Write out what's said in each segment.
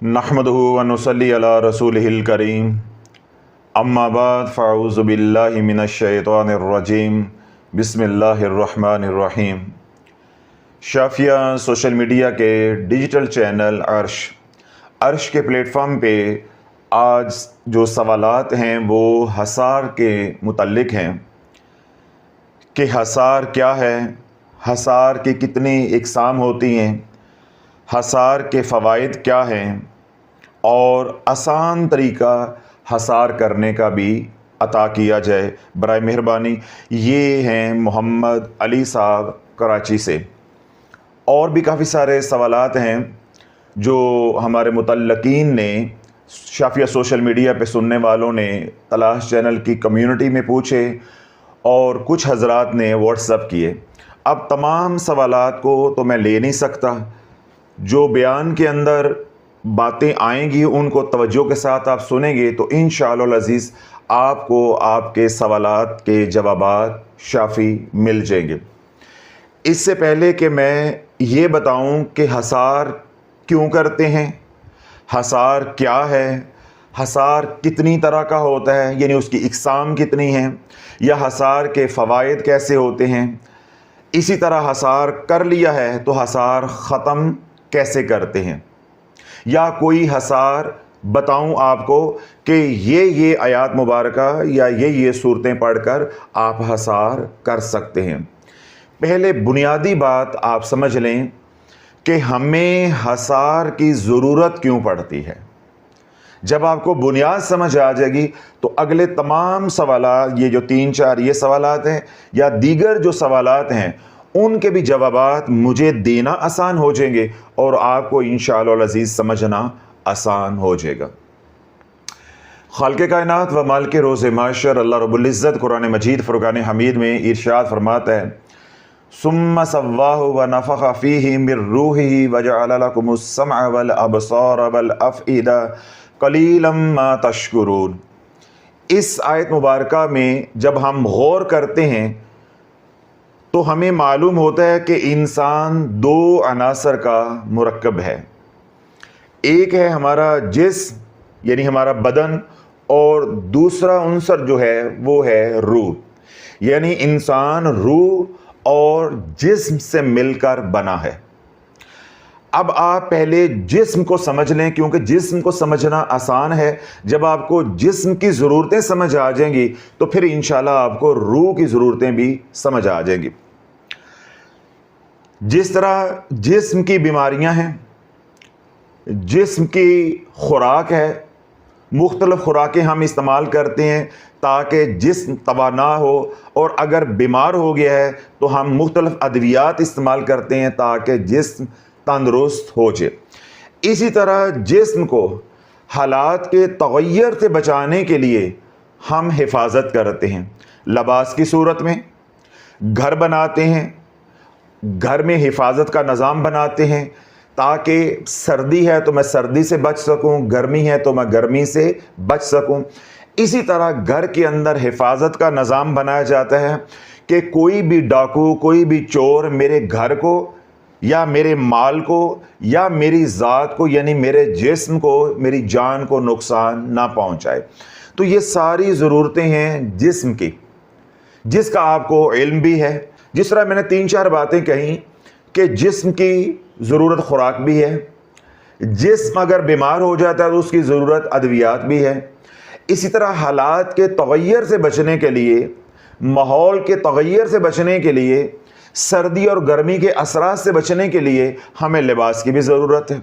नहमदुहु व नुसल्ली अला रसूलिहिल करीम अम्मा बाद फ़अऊज़ु बिल्लाहि मिनश शैतानिर रजीम बिस्मिल्लाहिर रहमानिर रहीम। शाफिया सोशल मीडिया के डिजिटल चैनल अर्श के प्लेटफॉर्म पे आज जो सवालात हैं वो हसार के मुतल्लिक हैं कि हसार क्या है, हसार की कितनी इक़साम होती हैं, हसार के फ़वाइद क्या हैं और आसान तरीका हसार करने का भी अता किया जाए। बराए मेहरबानी। ये हैं मोहम्मद अली साहब कराची से। और भी काफ़ी सारे सवालात हैं जो हमारे मुतल्लकीन ने शाफिया सोशल मीडिया पे सुनने वालों ने तलाश चैनल की कम्युनिटी में पूछे और कुछ हजरात ने व्हाट्सअप किए। अब तमाम सवालात को तो मैं ले नहीं सकता, जो बयान के अंदर बातें आएंगी उनको तवज्जो के साथ आप सुनेंगे तो इंशाअल्लाह अज़ीज़ आपको आपके सवालात के जवाबात शाफ़ी मिल जाएंगे। इससे पहले कि मैं ये बताऊं कि हसार क्यों करते हैं, हसार क्या है, हसार कितनी तरह का होता है, यानी उसकी इक़साम कितनी है, या हसार के फ़वाइद कैसे होते हैं, इसी तरह हसार कर लिया है तो हसार ख़त्म कैसे करते हैं, या कोई हसार बताऊं आपको कि ये आयात मुबारका या ये सूरतें पढ़कर आप हसार कर सकते हैं। पहले बुनियादी बात आप समझ लें कि हमें हसार की ज़रूरत क्यों पड़ती है। जब आपको बुनियाद समझ आ जाएगी तो अगले तमाम सवालात, ये जो 3-4 ये सवालात हैं या दीगर जो सवालात हैं उनके भी जवाबात मुझे देना आसान हो जाएंगे और आपको इंशाअल्लाह अज़ीज़ समझना आसान हो जाएगा। खालिक़े कायनात व मालिके रोज़े माशर अल्लाह रब्बुल इज़्ज़त कुरान मजीद फ़ुरक़ान हमीद में इरशाद फरमाता है, सुम्मा सव्वाहु व नफ़ख़ फ़ीही मिर रूहिही व जअल लकुमुस समअ वल अबसार वल अफ़इदा क़लीलन मा तशकुरून। इस आयत मुबारका में जब हम गौर करते हैं तो हमें मालूम होता है कि इंसान 2 अनासर का मुरक्कब है। एक है हमारा जिस्म यानी हमारा बदन, और दूसरा उनसर जो है वो है रूह, यानी इंसान रूह और जिस्म से मिलकर बना है। अब आप पहले जिस्म को समझ लें, क्योंकि जिस्म को समझना आसान है। जब आपको जिस्म की ज़रूरतें समझ आ जाएंगी तो फिर इंशाल्लाह आपको रूह की ज़रूरतें भी समझ आ जाएंगी। जिस तरह जिस्म की बीमारियां हैं, जिस्म की खुराक है, मुख्तलिफ खुराकें हम इस्तेमाल करते हैं ताकि जिस्म तवाना हो, और अगर बीमार हो गया है तो हम मुख्तलिफ अद्वियात इस्तेमाल करते हैं ताकि जिस्म तंदुरुस्त हो जाए। इसी तरह जिस्म को हालात के तग़य्युर से बचाने के लिए हम हिफाजत करते हैं, लिबास की सूरत में घर बनाते हैं, घर में हिफाजत का निज़ाम बनाते हैं ताकि सर्दी है तो मैं सर्दी से बच सकूं, गर्मी है तो मैं गर्मी से बच सकूं। इसी तरह घर के अंदर हिफाजत का निज़ाम बनाया जाता है कि कोई भी डाकू, कोई भी चोर मेरे घर को या मेरे माल को या मेरी ज़ात को यानी मेरे जिस्म को, मेरी जान को नुकसान ना पहुंचाए। तो ये सारी ज़रूरतें हैं जिस्म की, जिसका आपको इल्म भी है। जिस तरह मैंने 3-4 बातें कहीं कि जिस्म की ज़रूरत खुराक भी है, जिस्म अगर बीमार हो जाता है तो उसकी ज़रूरत अद्वियात भी है। इसी तरह हालात के तग़य्युर से बचने के लिए, माहौल के तग़य्युर से बचने के लिए, सर्दी और गर्मी के असरात से बचने के लिए हमें लिबास की भी ज़रूरत है,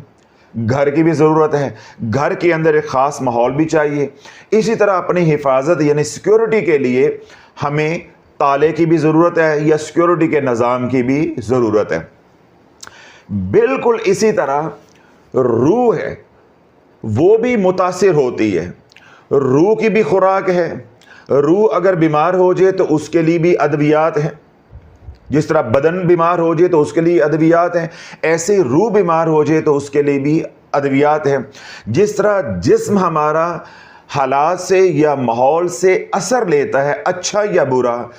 घर की भी ज़रूरत है। घर के अंदर एक ख़ास माहौल भी चाहिए। इसी तरह अपनी हिफाजत यानी सिक्योरिटी के लिए हमें ताले की भी ज़रूरत है या सिक्योरिटी के निज़ाम की भी ज़रूरत है। बिल्कुल इसी तरह रूह है, वो भी मुतासिर होती है, रूह की भी खुराक है। रूह अगर बीमार हो जाए तो उसके लिए भी अद्वियात हैं। जिस तरह बदन बीमार हो जाए तो उसके लिए अद्वियात हैं, ऐसे रूह बीमार हो जाए तो उसके लिए भी अद्वियात हैं। जिस तरह जिस्म हमारा हालात से या माहौल से असर लेता है, अच्छा या बुरा,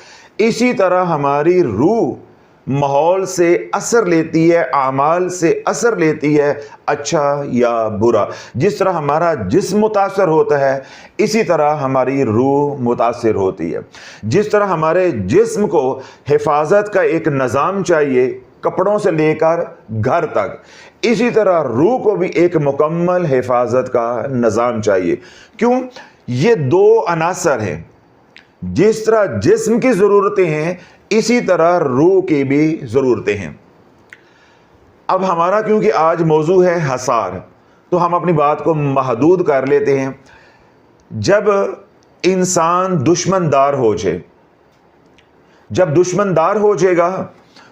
इसी तरह हमारी रूह माहौल से असर लेती है, आमाल से असर लेती है, अच्छा या बुरा। जिस तरह हमारा जिस्म मुतासर होता है, इसी तरह हमारी रूह मुतासर होती है। जिस तरह हमारे जिस्म को हिफाजत का एक निज़ाम चाहिए कपड़ों से लेकर घर तक, इसी तरह रूह को भी एक मुकम्मल हिफाजत का निज़ाम चाहिए। क्यों? ये दो अनासर हैं। जिस तरह जिस्म की ज़रूरतें हैं, इसी तरह रूह की भी ज़रूरतें हैं। अब हमारा क्योंकि आज मौजू है हसार, तो हम अपनी बात को महदूद कर लेते हैं। जब इंसान दुश्मनदार हो जाए, जब दुश्मनदार हो जाएगा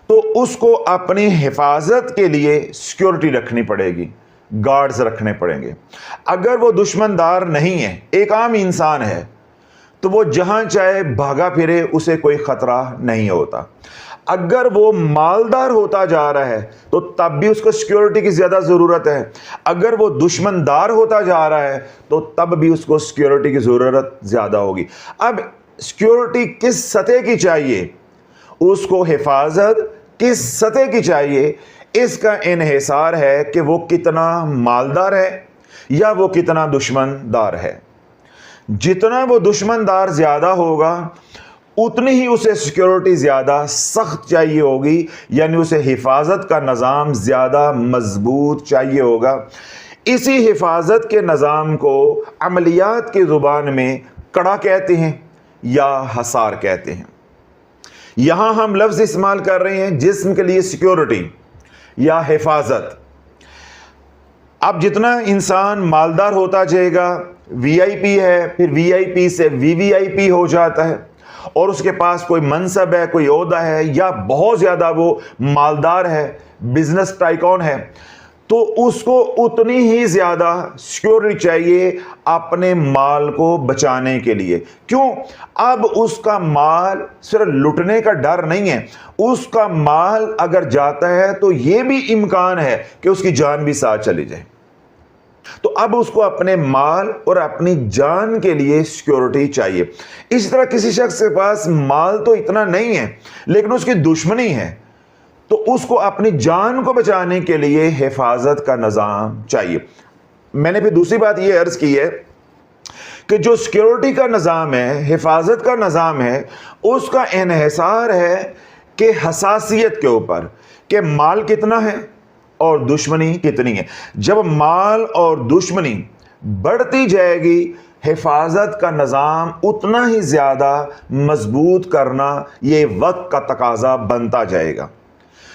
तो उसको अपनी हिफाजत के लिए सिक्योरिटी रखनी पड़ेगी, गार्ड्स रखने पड़ेंगे। अगर वो दुश्मनदार नहीं है, एक आम इंसान है, तो वो जहां चाहे भागा फिरे, उसे कोई खतरा नहीं होता। अगर वो मालदार होता जा रहा है तो तब भी उसको सिक्योरिटी की ज्यादा जरूरत है। अगर वो दुश्मनदार होता जा रहा है तो तब भी उसको सिक्योरिटी की जरूरत ज्यादा होगी। अब सिक्योरिटी किस सतह की चाहिए, उसको हिफाजत किस सतह की चाहिए, इसका इन्हिसार है कि वो कितना मालदार है या वो कितना दुश्मनदार है। जितना वो दुश्मनदार ज्यादा होगा, उतनी ही उसे सिक्योरिटी ज्यादा सख्त चाहिए होगी, यानी उसे हिफाजत का निज़ाम ज्यादा मजबूत चाहिए होगा। इसी हिफाजत के निज़ाम को अमलियात की ज़ुबान में कड़ा कहते हैं या हसार कहते हैं। यहां हम लफ्ज़ इस्तेमाल कर रहे हैं जिस्म के लिए सिक्योरिटी या हिफाजत। अब जितना इंसान मालदार होता जाएगा, वीआईपी है, फिर वीआईपी से वीवीआईपी हो जाता है, और उसके पास कोई मनसब है, कोई ओहदा है, या बहुत ज़्यादा वो मालदार है, बिजनेस टाइकॉन है, तो उसको उतनी ही ज़्यादा सिक्योरिटी चाहिए अपने माल को बचाने के लिए। क्यों? अब उसका माल सिर्फ लुटने का डर नहीं है, उसका माल अगर जाता है तो ये भी इम्कान है कि उसकी जान भी साथ चली जाए। तो अब उसको अपने माल और अपनी जान के लिए सिक्योरिटी चाहिए। इसी तरह किसी शख्स के पास माल तो इतना नहीं है, लेकिन उसकी दुश्मनी है, तो उसको अपनी जान को बचाने के लिए हिफाजत का निज़ाम चाहिए। मैंने फिर दूसरी बात यह अर्ज की है कि जो सिक्योरिटी का निज़ाम है, हिफाजत का निज़ाम है, उसका इन्हिसार है कि हसासियत के ऊपर, कि माल कितना है और दुश्मनी कितनी है। जब माल और दुश्मनी बढ़ती जाएगी, हिफाजत का निज़ाम उतना ही ज़्यादा मजबूत करना ये वक्त का तकाजा बनता जाएगा।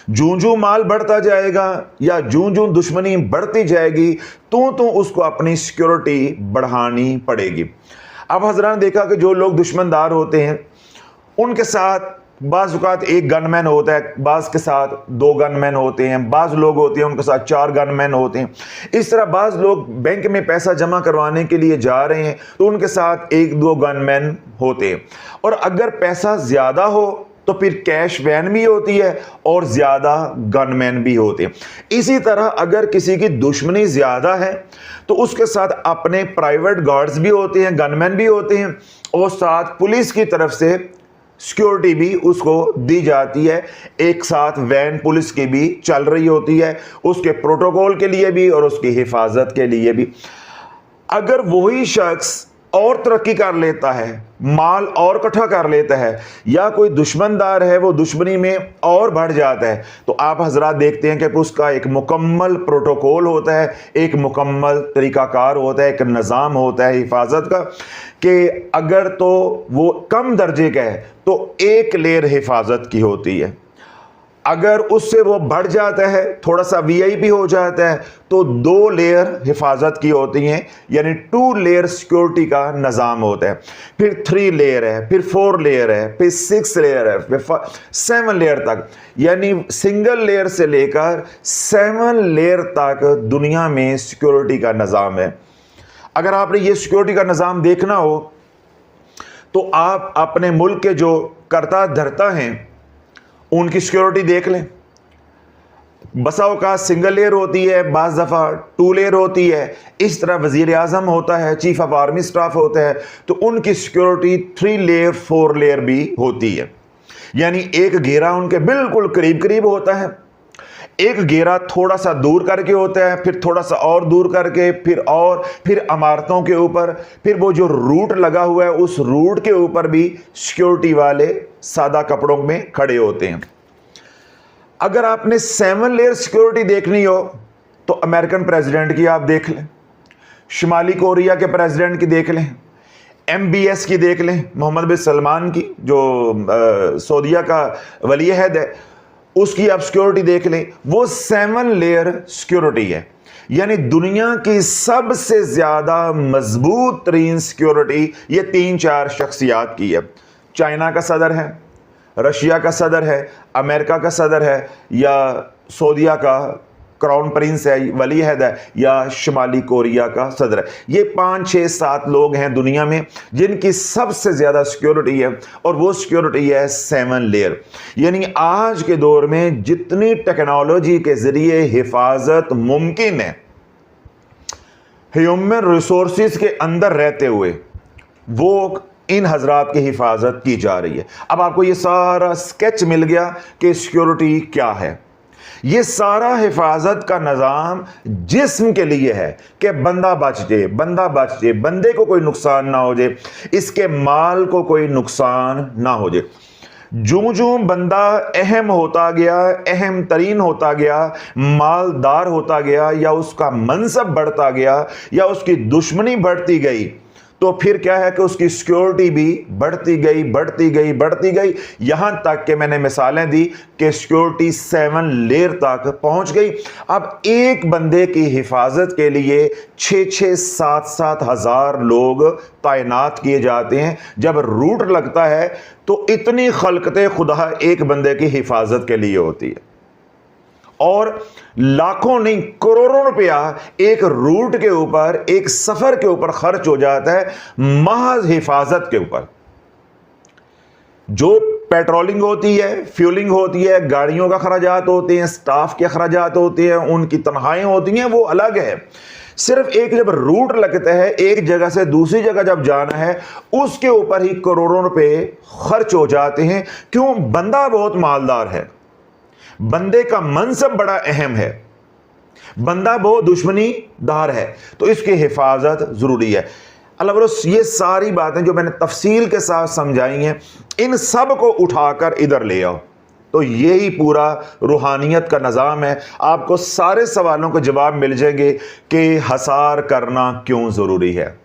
जूं जूं माल बढ़ता जाएगा या जूं जूं दुश्मनी बढ़ती जाएगी, तो उसको अपनी सिक्योरिटी बढ़ानी पड़ेगी। अब हज़रात ने देखा कि जो लोग दुश्मनदार होते हैं, उनके साथ बाज़ औक़ात एक गनमैन होता है, बाज़ के साथ दो गनमैन होते हैं, बाज़ लोग होते हैं उनके साथ चार गनमैन होते हैं। इस तरह बाज़ लोग बैंक में पैसा जमा करवाने के लिए जा रहे हैं तो उनके साथ एक दो गनमैन होते हैं, और अगर पैसा ज़्यादा हो तो फिर कैश वैन भी होती है और ज़्यादा गनमैन भी होते हैं। इसी तरह अगर किसी की दुश्मनी ज़्यादा है तो उसके साथ अपने प्राइवेट गार्ड्स भी होते हैं, गनमैन भी होते हैं, और साथ पुलिस की तरफ से सिक्योरिटी भी उसको दी जाती है। एक साथ वैन पुलिस की भी चल रही होती है, उसके प्रोटोकॉल के लिए भी और उसकी हिफाजत के लिए भी। अगर वही शख्स और तरक्की कर लेता है, माल और इकट्ठा कर लेता है, या कोई दुश्मनदार है वो दुश्मनी में और बढ़ जाता है, तो आप हजरात देखते हैं कि उसका एक मुकम्मल प्रोटोकॉल होता है, एक मुकम्मल तरीकाकार होता है, एक निज़ाम होता है हिफाजत का, कि अगर तो वो कम दर्जे का है तो एक लेयर हिफाजत की होती है, अगर उससे वो बढ़ जाता है, थोड़ा सा वीआईपी हो जाता है, तो 2 लेयर हिफाजत की होती हैं, यानी 2 लेयर सिक्योरिटी का निज़ाम होता है। फिर 3 लेयर है, फिर 4 लेयर है, फिर 6 लेयर है, फिर 7 लेयर तक, यानी सिंगल लेयर से लेकर 7 लेयर तक दुनिया में सिक्योरिटी का निज़ाम है। अगर आपने ये सिक्योरिटी का निज़ाम देखना हो तो आप अपने मुल्क के जो करता धरता हैं उनकी सिक्योरिटी देख लें। बसा औक़ात सिंगल लेयर होती है, बाज़ दफ़ा 2 लेयर होती है। इस तरह वज़ीर आज़म होता है, चीफ ऑफ आर्मी स्टाफ होता है, तो उनकी सिक्योरिटी 3 लेयर 4 लेयर भी होती है। यानी एक घेरा उनके बिल्कुल करीब करीब होता है, एक घेरा थोड़ा सा दूर करके होता है, फिर थोड़ा सा और दूर करके, फिर इमारतों के ऊपर, फिर वो जो रूट लगा हुआ है उस रूट के ऊपर भी सिक्योरिटी वाले सादा कपड़ों में खड़े होते हैं। अगर आपने 7 लेयर सिक्योरिटी देखनी हो तो अमेरिकन प्रेसिडेंट की आप देख लें, शुमाली कोरिया के प्रेसिडेंट की देख लें, MBS की देख लें, मोहम्मद बिन सलमान की जो सऊदीया का वली अहद है, उसकी आप सिक्योरिटी देख लें। वो 7 लेयर सिक्योरिटी है, यानी दुनिया की सबसे ज्यादा मजबूत तरीन सिक्योरिटी ये 3-4 शख्सियात की है। चाइना का सदर है, रशिया का सदर है, अमेरिका का सदर है, या सऊदीया का क्राउन प्रिंस है, वली अहद है, या शुमाली कोरिया का सदर है। ये 5, 6, 7 लोग हैं दुनिया में जिनकी सबसे ज्यादा सिक्योरिटी है, और वो सिक्योरिटी है 7 लेयर। यानी आज के दौर में जितनी टेक्नोलॉजी के जरिए हिफाजत मुमकिन है ह्यूमन रिसोर्सेज के अंदर रहते हुए, वो इन हजरात की हिफाजत की जा रही है। अब आपको ये सारा स्केच मिल गया कि सिक्योरिटी क्या है। ये सारा हिफाजत का निज़ाम जिस्म के लिए है कि बंदा बच जाए, बंदा बच जाए, बंदे को कोई नुकसान ना हो जाए, इसके माल को कोई नुकसान ना हो जाए। जूं जूं बंदा अहम होता गया, अहम तरीन होता गया, मालदार होता गया, या उसका मनसब बढ़ता गया, या उसकी दुश्मनी बढ़ती गई, तो फिर क्या है कि उसकी सिक्योरिटी भी बढ़ती गई, बढ़ती गई, बढ़ती गई, यहां तक कि मैंने मिसालें दी कि सिक्योरिटी 7 लेयर तक पहुंच गई। अब एक बंदे की हिफाजत के लिए 6-6, 7-7 हज़ार लोग तैनात किए जाते हैं। जब रूट लगता है तो इतनी खलकते खुदा एक बंदे की हिफाजत के लिए होती है, और लाखों नहीं करोड़ों रुपया एक रूट के ऊपर, एक सफर के ऊपर खर्च हो जाता है महज हिफाजत के ऊपर। जो पेट्रोलिंग होती है, फ्यूलिंग होती है, गाड़ियों का खर्चात होते हैं, स्टाफ के खर्चात होते हैं, उनकी तनख्वाहें होती हैं, वो अलग है। सिर्फ एक जब रूट लगता है, एक जगह से दूसरी जगह जब जाना है, उसके ऊपर ही करोड़ों रुपए खर्च हो जाते हैं। क्यों? बंदा बहुत मालदार है, बंदे का मनसब बड़ा अहम है, बंदा बहुत दुश्मनीदार है, तो इसकी हिफाजत जरूरी है। अल्लाह बरोस ये सारी बातें जो मैंने तफसील के साथ समझाई हैं, इन सब को उठाकर इधर ले आओ, तो यही पूरा रूहानियत का निज़ाम है। आपको सारे सवालों के जवाब मिल जाएंगे कि हसार करना क्यों ज़रूरी है।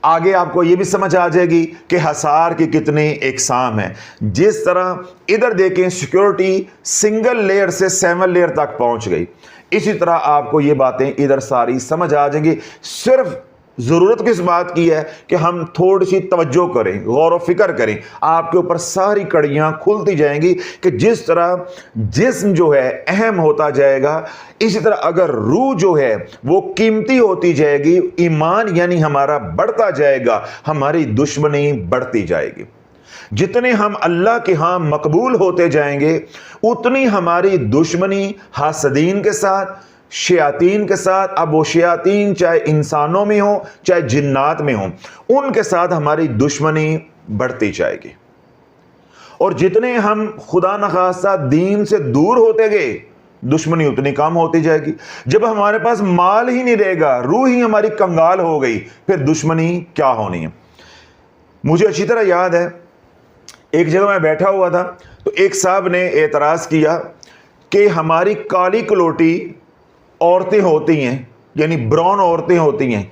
आगे आपको ये भी समझ आ जाएगी कि हसार की कितनी इकसाम है। जिस तरह इधर देखें सिक्योरिटी सिंगल लेयर से 7 लेयर तक पहुंच गई, इसी तरह आपको ये बातें इधर सारी समझ आ जाएंगी। सिर्फ ज़रूरत किस बात की है कि हम थोड़ी सी तवज्जो करें, गौर व फिक्र करें, आपके ऊपर सारी कड़ियाँ खुलती जाएंगी कि जिस तरह जिस्म जो है अहम होता जाएगा, इसी तरह अगर रूह जो है वो कीमती होती जाएगी, ईमान यानी हमारा बढ़ता जाएगा, हमारी दुश्मनी बढ़ती जाएगी। जितने हम अल्लाह के यहाँ मकबूल होते जाएंगे, उतनी हमारी दुश्मनी हासदीन के साथ, शयातीन के साथ, अब वो शयातीन चाहे इंसानों में हो चाहे जिन्नात में हो, उनके साथ हमारी दुश्मनी बढ़ती जाएगी। और जितने हम खुदा नखास्ता दीन से दूर होते गए, दुश्मनी उतनी कम होती जाएगी। जब हमारे पास माल ही नहीं रहेगा, रूह ही हमारी कंगाल हो गई, फिर दुश्मनी क्या होनी है। मुझे अच्छी तरह याद है, एक जगह मैं बैठा हुआ था तो एक साहब ने एतराज़ किया कि हमारी काली कलोटी औरतें होती हैं, यानी ब्राउन औरतें होती हैं,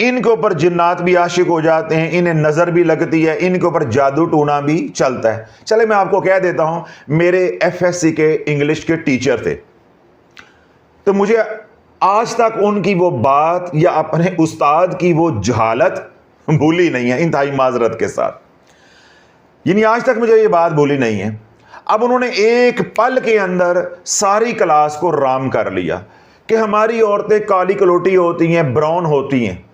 इनके ऊपर जिन्नात भी आशिक हो जाते हैं, इन्हें नज़र भी लगती है, इनके ऊपर जादू टूना भी चलता है। चले मैं आपको कह देता हूं, मेरे FSC के इंग्लिश के टीचर थे, तो मुझे आज तक उनकी वो बात या अपने उस्ताद की वो जहालत भूली नहीं है, इंतहाई माजरत के साथ। यानी आज तक मुझे ये बात भूली नहीं है। अब उन्होंने एक पल के अंदर सारी क्लास को राम कर लिया कि हमारी औरतें काली कलोटी होती हैं, ब्राउन होती हैं,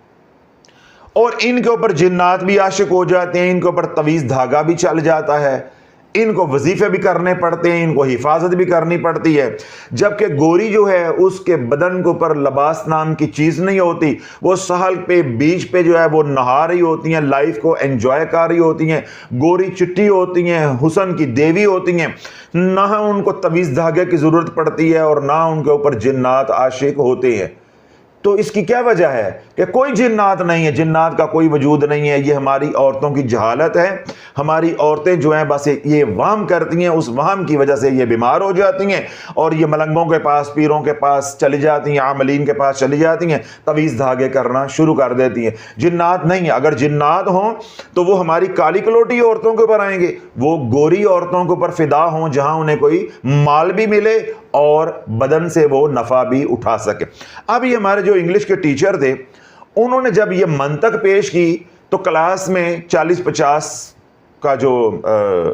और इनके ऊपर जिन्नात भी आशिक हो जाते हैं, इनके ऊपर तवीज़ धागा भी चल जाता है, इनको वजीफे भी करने पड़ते हैं, इनको हिफाजत भी करनी पड़ती है। जबकि गोरी जो है उसके बदन के ऊपर लिबास नाम की चीज़ नहीं होती, वो सहल पे बीच पे जो है वो नहा रही होती हैं, लाइफ को एंजॉय कर रही होती हैं। गोरी चिट्टी होती हैं, हुस्न की देवी होती हैं, ना उनको तवीज़ धागे की ज़रूरत पड़ती है और ना उनके ऊपर जिन्नात आशिक होते हैं। तो इसकी क्या वजह है कि कोई जिन्नात नहीं है, जिन्नात का कोई वजूद नहीं है। ये हमारी औरतों की जहालत है। हमारी औरतें जो हैं बस ये वहम करती हैं, उस वहम की वजह से ये बीमार हो जाती हैं और ये मलंगों के पास, पीरों के पास चली जाती हैं, आमलीन के पास चली जाती हैं, तवीज़ धागे करना शुरू कर देती हैं। जिन्नात नहीं है। अगर जिन्नात हों तो वो हमारी काली कलोटी औरतों के ऊपर आएंगे, वो गोरी औरतों के ऊपर फिदा हों जहां उन्हें कोई माल भी मिले और बदन से वो नफ़ा भी उठा सके। अब ये हमारे जो इंग्लिश के टीचर थे, उन्होंने जब ये मंतक पेश की तो क्लास में 40-50 का जो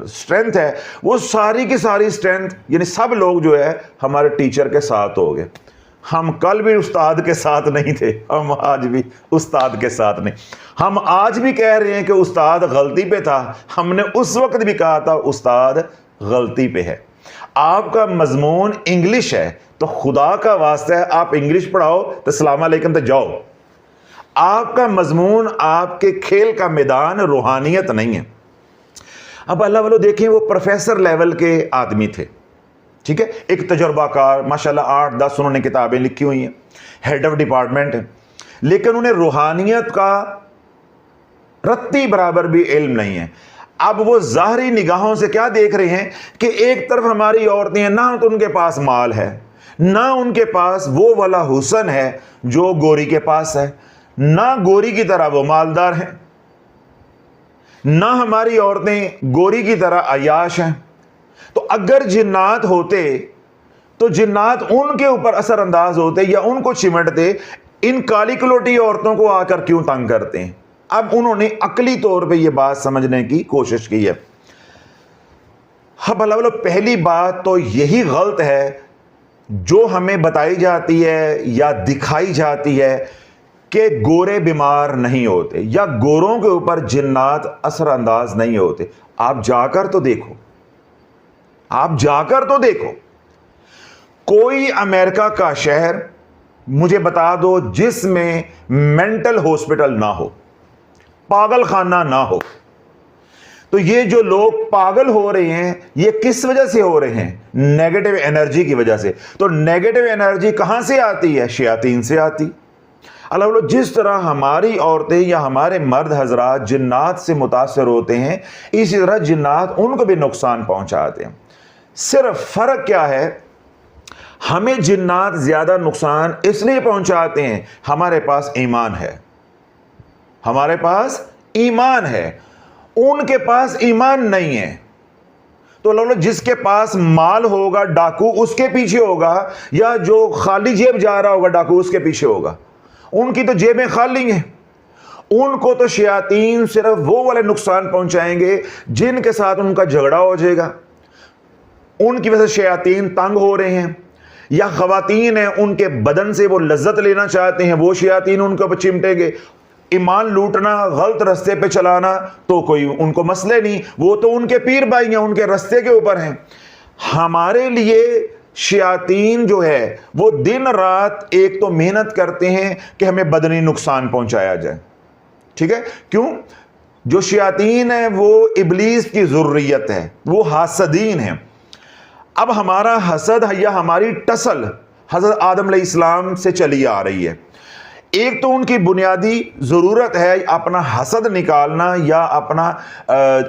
स्ट्रेंथ है, वो सारी की सारी स्ट्रेंथ यानी सब लोग जो है हमारे टीचर के साथ हो गए। हम कल भी उस्ताद के साथ नहीं थे, हम आज भी उस्ताद के साथ नहीं। हम आज भी कह रहे हैं कि उस्ताद गलती पे था, हमने उस वक्त भी कहा था उस्ताद गलती पे है। आपका मजमून इंग्लिश है तो खुदा का वास्ता है आप इंग्लिश पढ़ाओ तो अस्सलाम वालेकुम तो जाओ। आपका मजमून, आपके खेल का मैदान रूहानियत नहीं है। अब अल्लाह वालों देखें, वो प्रोफेसर लेवल के आदमी थे, ठीक है, एक तजुर्बाकार, माशाल्लाह 8-10 उन्होंने किताबें लिखी हुई हैं, हेड ऑफ डिपार्टमेंट है, लेकिन उन्हें रूहानियत का रत्ती बराबर भी इल्म नहीं है। अब वो ज़ाहरी निगाहों से क्या देख रहे हैं कि एक तरफ हमारी औरतें हैं, ना तो उनके पास माल है, ना उनके पास वो वाला हुस्न है जो गोरी के पास है, ना गोरी की तरह वो मालदार हैं, ना हमारी औरतें गोरी की तरह अयाश हैं। तो अगर जिन्नात होते तो जिन्नात उनके ऊपर असरअंदाज होते या उनको चिमटते, इन काली कलोटी औरतों को आकर क्यों तंग करते हैं। अब उन्होंने अकली तौर पे ये बात समझने की कोशिश की है। हाँ भला भला, पहली बात तो यही गलत है जो हमें बताई जाती है या दिखाई जाती है कि गोरे बीमार नहीं होते या गोरों के ऊपर जिन्नात असरअंदाज नहीं होते। आप जाकर तो देखो, आप जाकर तो देखो, कोई अमेरिका का शहर मुझे बता दो जिसमें मेंटल हॉस्पिटल ना हो, पागल खाना ना हो। तो ये जो लोग पागल हो रहे हैं ये किस वजह से हो रहे हैं? नेगेटिव एनर्जी की वजह से। तो नेगेटिव एनर्जी कहां से आती है? शयातीन से आती। अल्लाह, जिस तरह हमारी औरतें या हमारे मर्द हजरात जिन्नात से मुतासर होते हैं, इसी तरह जिन्नात उनको भी नुकसान पहुंचाते हैं। सिर्फ फर्क क्या है, हमें जिन्नात ज्यादा नुकसान इसलिए पहुंचाते हैं हमारे पास ईमान है, हमारे पास ईमान है, उनके पास ईमान नहीं है। तो लोग जिसके पास माल होगा डाकू उसके पीछे होगा, या जो खाली जेब जा रहा होगा डाकू उसके पीछे होगा। उनकी तो जेबें खाली हैं, उनको तो शयातीन सिर्फ वो वाले नुकसान पहुंचाएंगे जिनके साथ उनका झगड़ा हो जाएगा, उनकी वजह से शयातीन तंग हो रहे हैं, या खवातीन हैं उनके बदन से वो लज्जत लेना चाहते हैं, वो शयातीन उनके ऊपर चिमटेंगे। ईमान लूटना, गलत रास्ते पे चलाना तो कोई उनको मसले नहीं, वो तो उनके पीर भाई हैं, उनके रास्ते के ऊपर हैं। हमारे लिए शयातीन जो है वो दिन रात एक तो मेहनत करते हैं कि हमें बदनी नुकसान पहुंचाया जाए, ठीक है। क्यों? जो शयातीन है वो इबलीस की ज़ुर्रियत है, वो हासदीन है। अब हमारा हसद या हमारी टसल हज़रत आदम अलैहिस्सलाम से चली आ रही है। एक तो उनकी बुनियादी ज़रूरत है अपना हसद निकालना या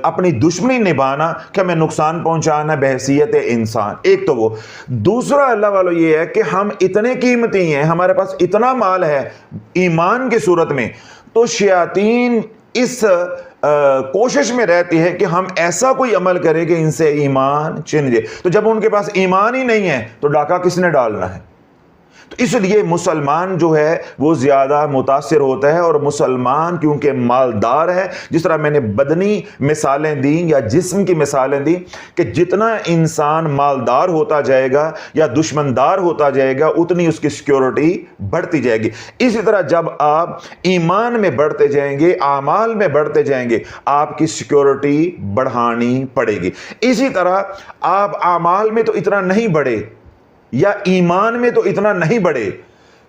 अपनी दुश्मनी निभाना कि हमें नुकसान पहुंचाना बहैसियत इंसान, एक तो वो। दूसरा अल्लाह वालों ये है कि हम इतने कीमती हैं, हमारे पास इतना माल है ईमान की सूरत में, तो शयातीन इस कोशिश में रहती है कि हम ऐसा कोई अमल करें कि इनसे ईमान छिन जाए। तो जब उनके पास ईमान ही नहीं है तो डाका किसने डालना है? تو اس لیے مسلمان جو ہے وہ زیادہ متاثر ہوتا ہے، اور مسلمان کیونکہ مالدار ہے، جس طرح میں نے بدنی مثالیں دیں یا جسم کی مثالیں دیں کہ جتنا انسان مالدار ہوتا جائے گا یا دشمندار ہوتا جائے گا اتنی اس کی سیکیورٹی بڑھتی جائے گی۔ اسی طرح جب آپ ایمان میں بڑھتے جائیں گے، اعمال میں بڑھتے جائیں گے، آپ کی سیکیورٹی بڑھانی پڑے گی۔ اسی طرح آپ اعمال میں تو اتنا نہیں بڑھے یا ایمان میں تو اتنا نہیں بڑھے،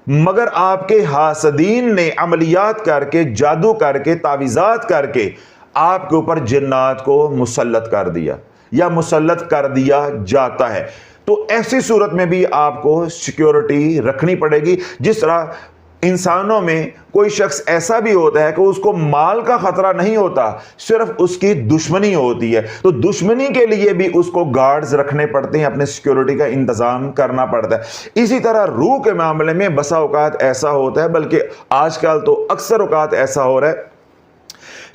مگر آپ کے حاسدین نے عملیات کر کے، جادو کر کے، تعویذات کر کے آپ کے اوپر جنات کو مسلط کر دیا یا مسلط کر دیا جاتا ہے، تو ایسی صورت میں بھی آپ کو سیکیورٹی رکھنی پڑے گی۔ جس طرح انسانوں میں کوئی شخص ایسا بھی ہوتا ہے کہ اس کو مال کا خطرہ نہیں ہوتا، صرف اس کی دشمنی ہوتی ہے، تو دشمنی کے لیے بھی اس کو گارڈز رکھنے پڑتے ہیں، اپنے سیکیورٹی کا انتظام کرنا پڑتا ہے۔ اسی طرح روح کے معاملے میں بسا اوقات ایسا ہوتا ہے، بلکہ آج کل تو اکثر اوقات ایسا ہو رہا ہے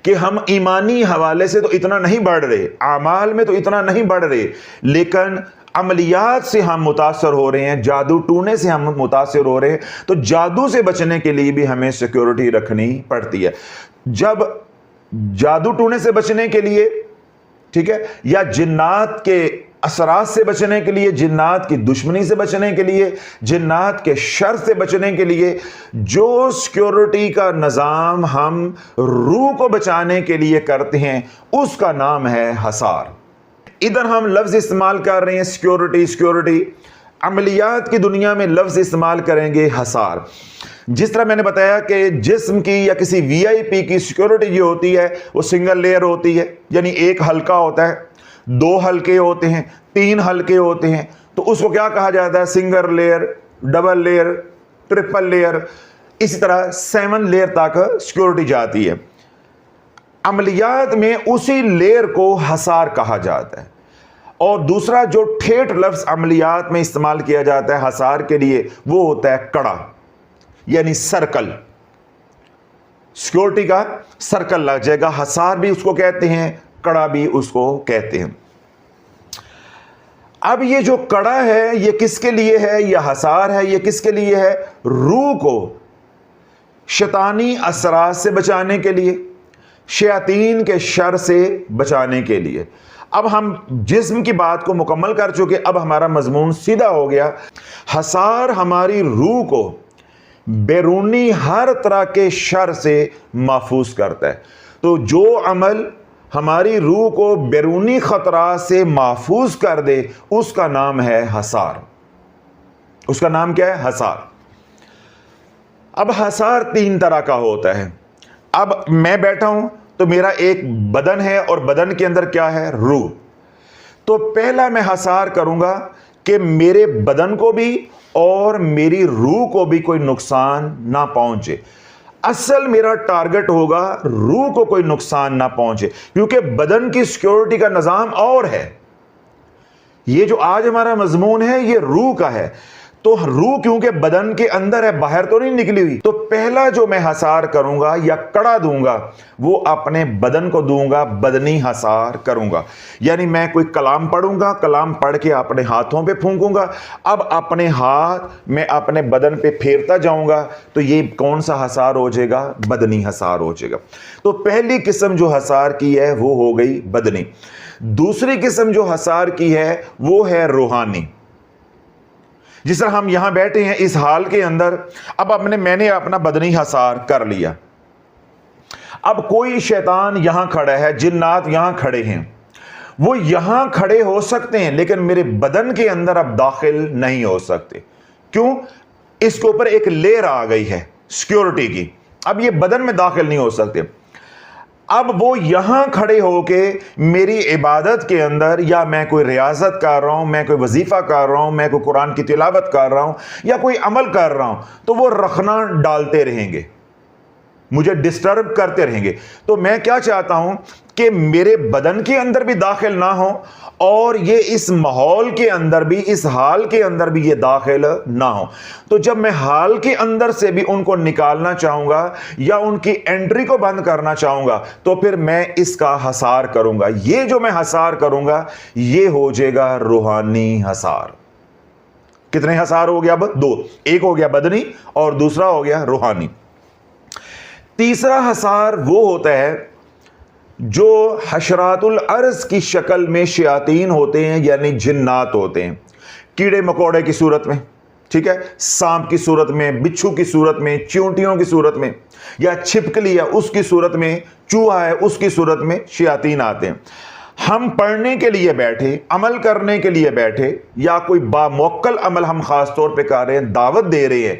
کہ ہم ایمانی حوالے سے تو اتنا نہیں بڑھ رہے، اعمال میں تو اتنا نہیں بڑھ رہے، لیکن عملیات سے ہم متاثر ہو رہے ہیں، جادو ٹونے سے ہم متاثر ہو رہے ہیں، تو جادو سے بچنے کے لیے بھی ہمیں سیکیورٹی رکھنی پڑتی ہے۔ جب جادو ٹونے سے بچنے کے لیے، ٹھیک ہے، یا جنات کے اثرات سے بچنے کے لیے، جنات کی دشمنی سے بچنے کے لیے، جنات کے شر سے بچنے کے لیے جو سیکیورٹی کا نظام ہم روح کو بچانے کے لیے کرتے ہیں اس کا نام ہے حصار۔ ادھر ہم لفظ استعمال کر رہے ہیں سیکیورٹی، عملیات کی دنیا میں لفظ استعمال کریں گے حصار۔ جس طرح میں نے بتایا کہ جسم کی یا کسی وی آئی پی کی سیکیورٹی جو ہوتی ہے وہ سنگل لیئر ہوتی ہے، یعنی ایک حلقہ ہوتا ہے، 2 حلقے ہوتے ہیں، 3 حلقے ہوتے ہیں، تو اس کو کیا کہا جاتا ہے؟ Single layer, double layer, triple layer, اسی طرح 7 لیئر تک سیکیورٹی جاتی ہے۔ عملیات میں اسی لیئر کو حصار کہا جاتا ہے۔ اور دوسرا جو ٹھیٹ لفظ عملیات میں استعمال کیا جاتا ہے حصار کے لیے وہ ہوتا ہے کڑا، یعنی سرکل۔ سیکیورٹی کا سرکل لگ جائے گا، حصار بھی اس کو کہتے ہیں، کڑا بھی اس کو کہتے ہیں۔ اب یہ جو کڑا ہے یہ کس کے لیے ہے، یہ حصار ہے، یہ کس کے لیے ہے؟ روح کو شیطانی اثرات سے بچانے کے لیے، شیاطین کے شر سے بچانے کے لیے۔ اب ہم جسم کی بات کو مکمل کر چکے، اب ہمارا مضمون سیدھا ہو گیا۔ حصار ہماری روح کو بیرونی ہر طرح کے شر سے محفوظ کرتا ہے۔ تو جو عمل ہماری روح کو بیرونی خطرات سے محفوظ کر دے اس کا نام ہے حصار۔ اس کا نام کیا ہے؟ حصار۔ اب حصار 3 طرح کا ہوتا ہے۔ اب میں بیٹھا ہوں تو میرا ایک بدن ہے اور بدن کے اندر کیا ہے؟ روح۔ تو پہلا میں حصار کروں گا کہ میرے بدن کو بھی اور میری روح کو بھی کوئی نقصان نہ پہنچے۔ اصل میرا ٹارگٹ ہوگا روح کو کوئی نقصان نہ پہنچے، کیونکہ بدن کی سیکیورٹی کا نظام اور ہے۔ یہ جو آج ہمارا مضمون ہے یہ روح کا ہے، تو روح کیونکہ بدن کے اندر ہے، باہر تو نہیں نکلی ہوئی، تو پہلا جو میں حصار کروں گا یا کڑا دوں گا وہ اپنے بدن کو دوں گا، بدنی حصار کروں گا۔ یعنی میں کوئی کلام پڑھوں گا، کلام پڑھ کے اپنے ہاتھوں پہ پھونکوں گا، اب اپنے ہاتھ میں اپنے بدن پہ پھیرتا جاؤں گا، تو یہ کون سا حصار ہو جائے گا؟ بدنی حصار ہو جائے گا۔ تو پہلی قسم جو حصار کی ہے وہ ہو گئی بدنی۔ دوسری قسم جو حصار کی ہے وہ ہے روحانی۔ جس طرح ہم یہاں بیٹھے ہیں اس حال کے اندر، اب میں نے اپنا بدنی حصار کر لیا۔ اب کوئی شیطان یہاں کھڑا ہے، جنات یہاں کھڑے ہیں، وہ یہاں کھڑے ہو سکتے ہیں لیکن میرے بدن کے اندر اب داخل نہیں ہو سکتے۔ کیوں؟ اس کے اوپر ایک لیئر آ گئی ہے سیکیورٹی کی، اب یہ بدن میں داخل نہیں ہو سکتے۔ اب وہ یہاں کھڑے ہو کے میری عبادت کے اندر، یا میں کوئی ریاضت کر رہا ہوں، میں کوئی وظیفہ کر رہا ہوں، میں کوئی قرآن کی تلاوت کر رہا ہوں یا کوئی عمل کر رہا ہوں، تو وہ رخنا ڈالتے رہیں گے، مجھے ڈسٹرب کرتے رہیں گے۔ تو میں کیا چاہتا ہوں کہ میرے بدن کے اندر بھی داخل نہ ہو اور یہ اس ماحول کے اندر بھی، اس حال کے اندر بھی یہ داخل نہ ہو۔ تو جب میں حال کے اندر سے بھی ان کو نکالنا چاہوں گا یا ان کی انٹری کو بند کرنا چاہوں گا تو پھر میں اس کا حصار کروں گا۔ یہ جو میں حصار کروں گا یہ ہو جائے گا روحانی حصار۔ کتنے حصار ہو گیا؟ اب 2، ایک ہو گیا بدنی اور دوسرا ہو گیا روحانی۔ تیسرا حصار وہ ہوتا ہے جو حشرات الارض کی شکل میں شیاطین ہوتے ہیں، یعنی جنات ہوتے ہیں، کیڑے مکوڑے کی صورت میں، ٹھیک ہے، سانپ کی صورت میں، بچھو کی صورت میں، چیونٹیوں کی صورت میں، یا چھپکلی ہے اس کی صورت میں، چوہا ہے اس کی صورت میں شیاطین آتے ہیں۔ ہم پڑھنے کے لیے بیٹھے، عمل کرنے کے لیے بیٹھے، یا کوئی باموکل عمل ہم خاص طور پہ کر رہے ہیں، دعوت دے رہے ہیں،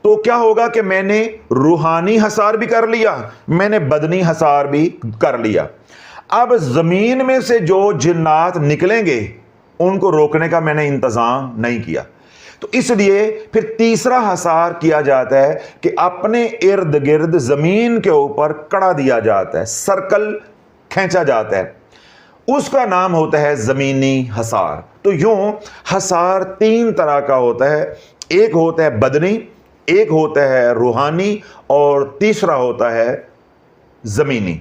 تو کیا ہوگا کہ میں نے روحانی حصار بھی کر لیا، میں نے بدنی حصار بھی کر لیا۔ اب زمین میں سے جو جنات نکلیں گے ان کو روکنے کا میں نے انتظام نہیں کیا، تو اس لیے پھر تیسرا حصار کیا جاتا ہے کہ اپنے ارد گرد زمین کے اوپر کڑا دیا جاتا ہے، سرکل کھینچا جاتا ہے، اس کا نام ہوتا ہے زمینی حصار۔ تو یوں حصار 3 طرح کا ہوتا ہے، ایک ہوتا ہے بدنی، ایک ہوتا ہے روحانی، اور تیسرا ہوتا ہے زمینی،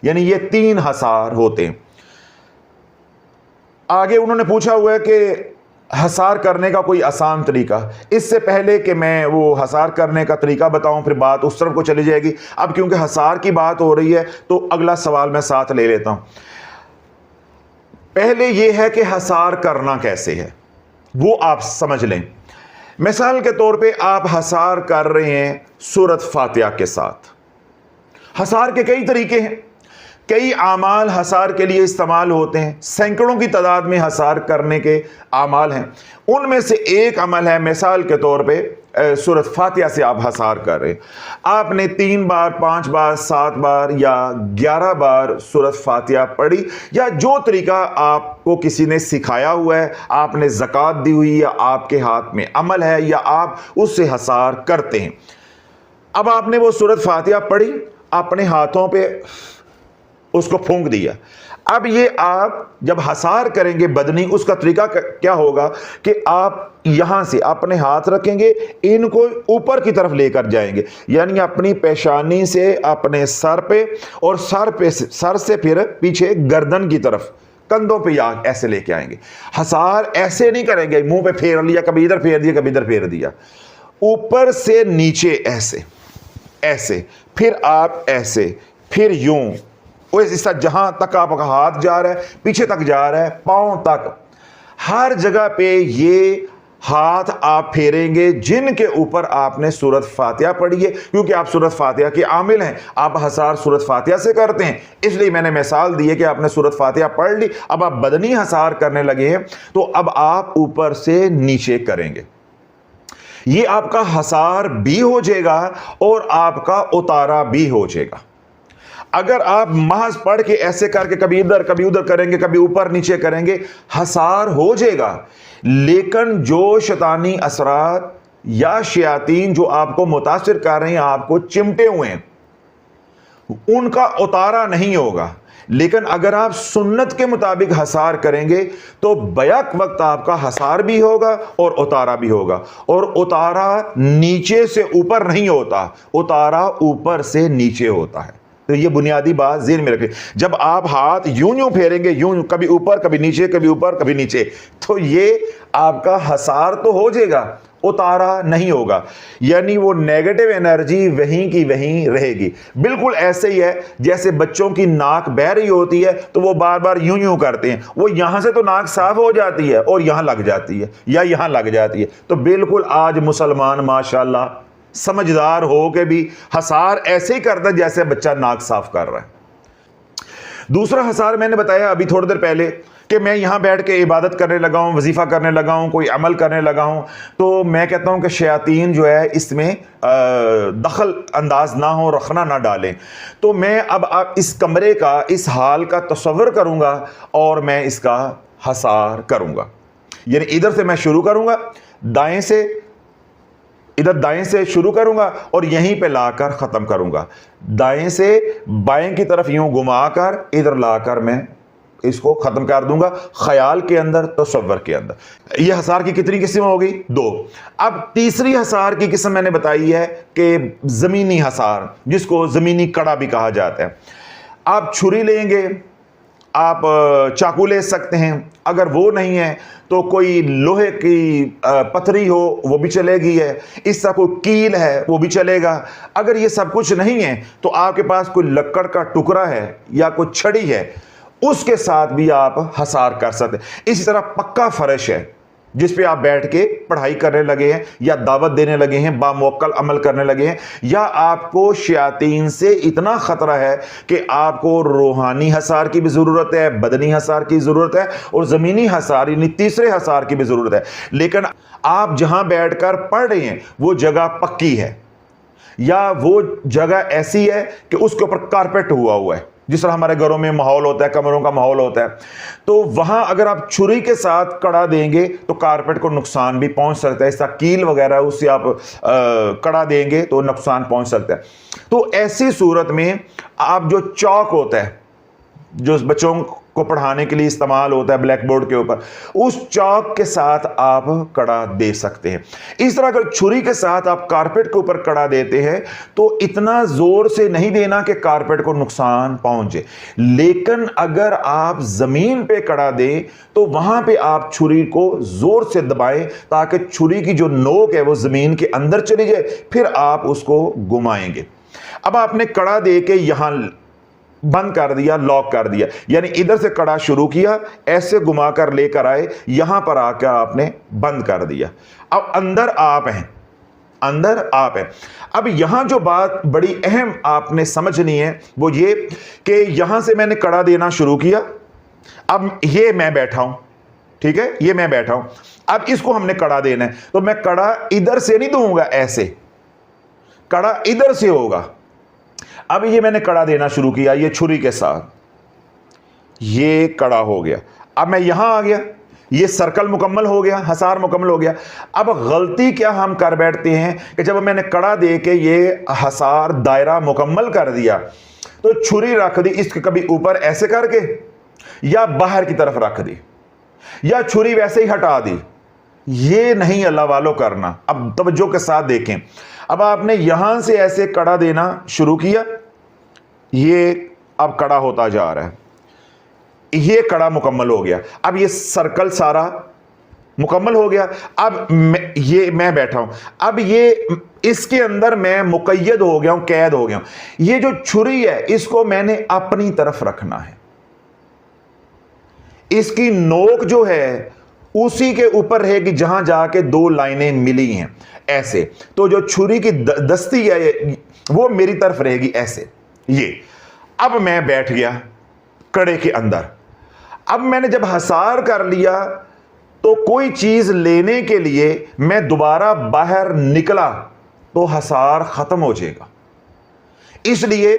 یعنی یہ 3 حصار ہوتے ہیں۔ آگے انہوں نے پوچھا ہوا ہے کہ حصار کرنے کا کوئی آسان طریقہ۔ اس سے پہلے کہ میں وہ حصار کرنے کا طریقہ بتاؤں پھر بات اس طرف کو چلی جائے گی، اب کیونکہ حصار کی بات ہو رہی ہے تو اگلا سوال میں ساتھ لے لیتا ہوں۔ پہلے یہ ہے کہ حصار کرنا کیسے ہے وہ آپ سمجھ لیں۔ مثال کے طور پہ آپ حصار کر رہے ہیں سورۃ فاتحہ کے ساتھ۔ حصار کے کئی طریقے ہیں، کئی اعمال حصار کے لیے استعمال ہوتے ہیں، سینکڑوں کی تعداد میں حصار کرنے کے اعمال ہیں، ان میں سے ایک عمل ہے مثال کے طور پہ سورۃ فاتحہ سے آپ حصار کر رہے ہیں۔ آپ نے 3 بار، 5 بار، 7 بار یا 11 بار سورۃ فاتحہ پڑھی، یا جو طریقہ آپ کو کسی نے سکھایا ہوا ہے، آپ نے زکوٰۃ دی ہوئی یا آپ کے ہاتھ میں عمل ہے یا آپ اس سے حصار کرتے ہیں۔ اب آپ نے وہ سورۃ فاتحہ پڑھی، اپنے ہاتھوں پہ اس کو پھونک دیا۔ اب یہ آپ جب حصار کریں گے بدنی، اس کا طریقہ کیا ہوگا کہ آپ یہاں سے اپنے ہاتھ رکھیں گے، ان کو اوپر کی طرف لے کر جائیں گے، یعنی اپنی پیشانی سے اپنے سر پہ، اور سر سے پھر پیچھے گردن کی طرف، کندھوں پہ یا ایسے لے کے آئیں گے۔ حصار ایسے نہیں کریں گے منہ پہ پھیر لیا، کبھی ادھر پھیر دیا کبھی ادھر پھیر دیا، اوپر سے نیچے ایسے ایسے، پھر آپ ایسے، پھر یوں، اس طرح جہاں تک آپ کا ہاتھ جا رہا ہے، پیچھے تک جا رہا ہے، پاؤں تک، ہر جگہ پہ یہ ہاتھ آپ پھیریں گے جن کے اوپر آپ نے سورۃ فاتحہ پڑھی ہے، کیونکہ آپ سورۃ فاتحہ کے عامل ہیں، آپ حصار سورۃ فاتحہ سے کرتے ہیں، اس لیے میں نے مثال دی ہے کہ آپ نے سورۃ فاتحہ پڑھ لی، اب آپ بدنی حصار کرنے لگے ہیں، تو اب آپ اوپر سے نیچے کریں گے۔ یہ آپ کا حصار بھی ہو جائے گا اور آپ کا اتارا بھی ہو جائے گا۔ اگر آپ محض پڑھ کے ایسے کر کے کبھی ادھر کبھی ادھر کریں گے، کبھی اوپر نیچے کریں گے، حصار ہو جائے گا، لیکن جو شیطانی اثرات یا شیاطین جو آپ کو متاثر کر رہے ہیں، آپ کو چمٹے ہوئے ہیں، ان کا اتارا نہیں ہوگا۔ لیکن اگر آپ سنت کے مطابق حصار کریں گے تو بیک وقت آپ کا حصار بھی ہوگا اور اتارا بھی ہوگا، اور اتارا نیچے سے اوپر نہیں ہوتا، اتارا اوپر سے نیچے ہوتا ہے۔ تو یہ بنیادی بات ذہن میں رکھیں۔ جب آپ ہاتھ یوں پھیریں گے، یوں کبھی اوپر کبھی نیچے، کبھی اوپر کبھی نیچے، تو یہ آپ کا حصار تو ہو جائے گا، اتارا نہیں ہوگا، یعنی وہ نیگیٹو انرجی وہیں کی وہیں رہے گی۔ بالکل ایسے ہی ہے جیسے بچوں کی ناک بہ رہی ہوتی ہے تو وہ بار بار یوں کرتے ہیں، وہ یہاں سے تو ناک صاف ہو جاتی ہے اور یہاں لگ جاتی ہے یا یہاں لگ جاتی ہے۔ تو بالکل آج مسلمان ماشاءاللہ سمجھدار ہو کے بھی حصار ایسے ہی کرتا ہے جیسے بچہ ناک صاف کر رہا ہے۔ دوسرا حصار میں نے بتایا ابھی تھوڑی دیر پہلے کہ میں یہاں بیٹھ کے عبادت کرنے لگا ہوں، وظیفہ کرنے لگا ہوں، کوئی عمل کرنے لگا ہوں، تو میں کہتا ہوں کہ شیاطین جو ہے اس میں دخل انداز نہ ہو، رخنا نہ ڈالیں۔ تو میں اب اس کمرے کا، اس حال کا تصور کروں گا اور میں اس کا حصار کروں گا، یعنی ادھر سے میں شروع کروں گا، دائیں سے، ادھر دائیں سے شروع کروں گا اور یہیں پہ لا کر ختم کروں گا، دائیں سے بائیں کی طرف یوں گھما کر ادھر لا کر میں اس کو ختم کر دوں گا، خیال کے اندر، تصور کے اندر۔ یہ حصار کی کتنی قسم ہوگی؟ 2۔ اب تیسری حصار کی قسم میں نے بتائی ہے کہ زمینی حصار، جس کو زمینی کڑا بھی کہا جاتا ہے۔ آپ چھری لیں گے آپ چاقو لے سکتے ہیں، اگر وہ نہیں ہے تو کوئی لوہے کی پتھری ہو وہ بھی چلے گی ہے، اس طرح کوئی کیل ہے وہ بھی چلے گا۔ اگر یہ سب کچھ نہیں ہے تو آپ کے پاس کوئی لکڑ کا ٹکڑا ہے یا کوئی چھڑی ہے، اس کے ساتھ بھی آپ حصار کر سکتے ہیں۔ اسی طرح پکا فرش ہے جس پہ آپ بیٹھ کے پڑھائی کرنے لگے ہیں یا دعوت دینے لگے ہیں، باموکل عمل کرنے لگے ہیں، یا آپ کو شیاطین سے اتنا خطرہ ہے کہ آپ کو روحانی حصار کی بھی ضرورت ہے، بدنی حصار کی ضرورت ہے، اور زمینی حصار یعنی تیسرے حصار کی بھی ضرورت ہے، لیکن آپ جہاں بیٹھ کر پڑھ رہے ہیں وہ جگہ پکی ہے یا وہ جگہ ایسی ہے کہ اس کے اوپر کارپیٹ ہوا ہے، جس طرح ہمارے گھروں میں ماحول ہوتا ہے، کمروں کا ماحول ہوتا ہے، تو وہاں اگر آپ چھری کے ساتھ کڑا دیں گے تو کارپیٹ کو نقصان بھی پہنچ سکتا ہے۔ اس طرح کیل وغیرہ اس سے آپ کڑا دیں گے تو نقصان پہنچ سکتا ہے۔ تو ایسی صورت میں آپ جو چاک ہوتا ہے جو بچوں کو پڑھانے کے لیے استعمال ہوتا ہے بلیک بورڈ کے اوپر، اس چاک کے ساتھ آپ کڑا دے سکتے ہیں۔ اس طرح اگر چھری کے ساتھ آپ کارپیٹ کے اوپر کڑا دیتے ہیں تو اتنا زور سے نہیں دینا کہ کارپیٹ کو نقصان پہنچے، لیکن اگر آپ زمین پہ کڑا دیں تو وہاں پہ آپ چھری کو زور سے دبائیں تاکہ چھری کی جو نوک ہے وہ زمین کے اندر چلی جائے، پھر آپ اس کو گھمائیں گے۔ اب آپ نے کڑا دے کے یہاں بند کر دیا، لاک کر دیا، یعنی ادھر سے کڑا شروع کیا، ایسے گھما کر لے کر آئے، یہاں پر آ کر آپ نے بند کر دیا۔ اب اندر آپ ہیں، اندر آپ ہیں۔ اب یہاں جو بات بڑی اہم آپ نے سمجھنی ہے وہ یہ کہ یہاں سے میں نے کڑا دینا شروع کیا، اب یہ میں بیٹھا ہوں، ٹھیک ہے، یہ میں بیٹھا ہوں، اب اس کو ہم نے کڑا دینا ہے، تو میں کڑا ادھر سے نہیں دوں گا، ایسے کڑا ادھر سے ہوگا۔ اب یہ میں نے کڑا دینا شروع کیا، یہ چھری کے ساتھ، یہ کڑا ہو گیا، اب میں یہاں آ گیا، یہ سرکل مکمل ہو گیا، حصار مکمل ہو گیا۔ اب غلطی کیا ہم کر بیٹھتے ہیں کہ جب میں نے کڑا دے کے یہ حصار دائرہ مکمل کر دیا تو چھری رکھ دی اس کے کبھی اوپر ایسے کر کے یا باہر کی طرف رکھ دی یا چھری ویسے ہی ہٹا دی۔ یہ نہیں اللہ والو کرنا۔ اب توجہ کے ساتھ دیکھیں، اب آپ نے یہاں سے ایسے کڑا دینا شروع کیا، یہ اب کڑا ہوتا جا رہا ہے، یہ کڑا مکمل ہو گیا، اب یہ سرکل سارا مکمل ہو گیا۔ اب یہ میں بیٹھا ہوں، اب یہ اس کے اندر میں مقید ہو گیا ہوں، قید ہو گیا ہوں۔ یہ جو چھری ہے اس کو میں نے اپنی طرف رکھنا ہے، اس کی نوک جو ہے اسی کے اوپر رہے گی جہاں جا کے دو لائنیں ملی ہیں، ایسے، تو جو چھری کی دستی ہے وہ میری طرف رہے گی، ایسے، یہ۔ اب میں بیٹھ گیا کڑے کے اندر، اب میں نے جب حصار کر لیا تو کوئی چیز لینے کے لیے میں دوبارہ باہر نکلا تو حصار ختم ہو جائے گا۔ اس لیے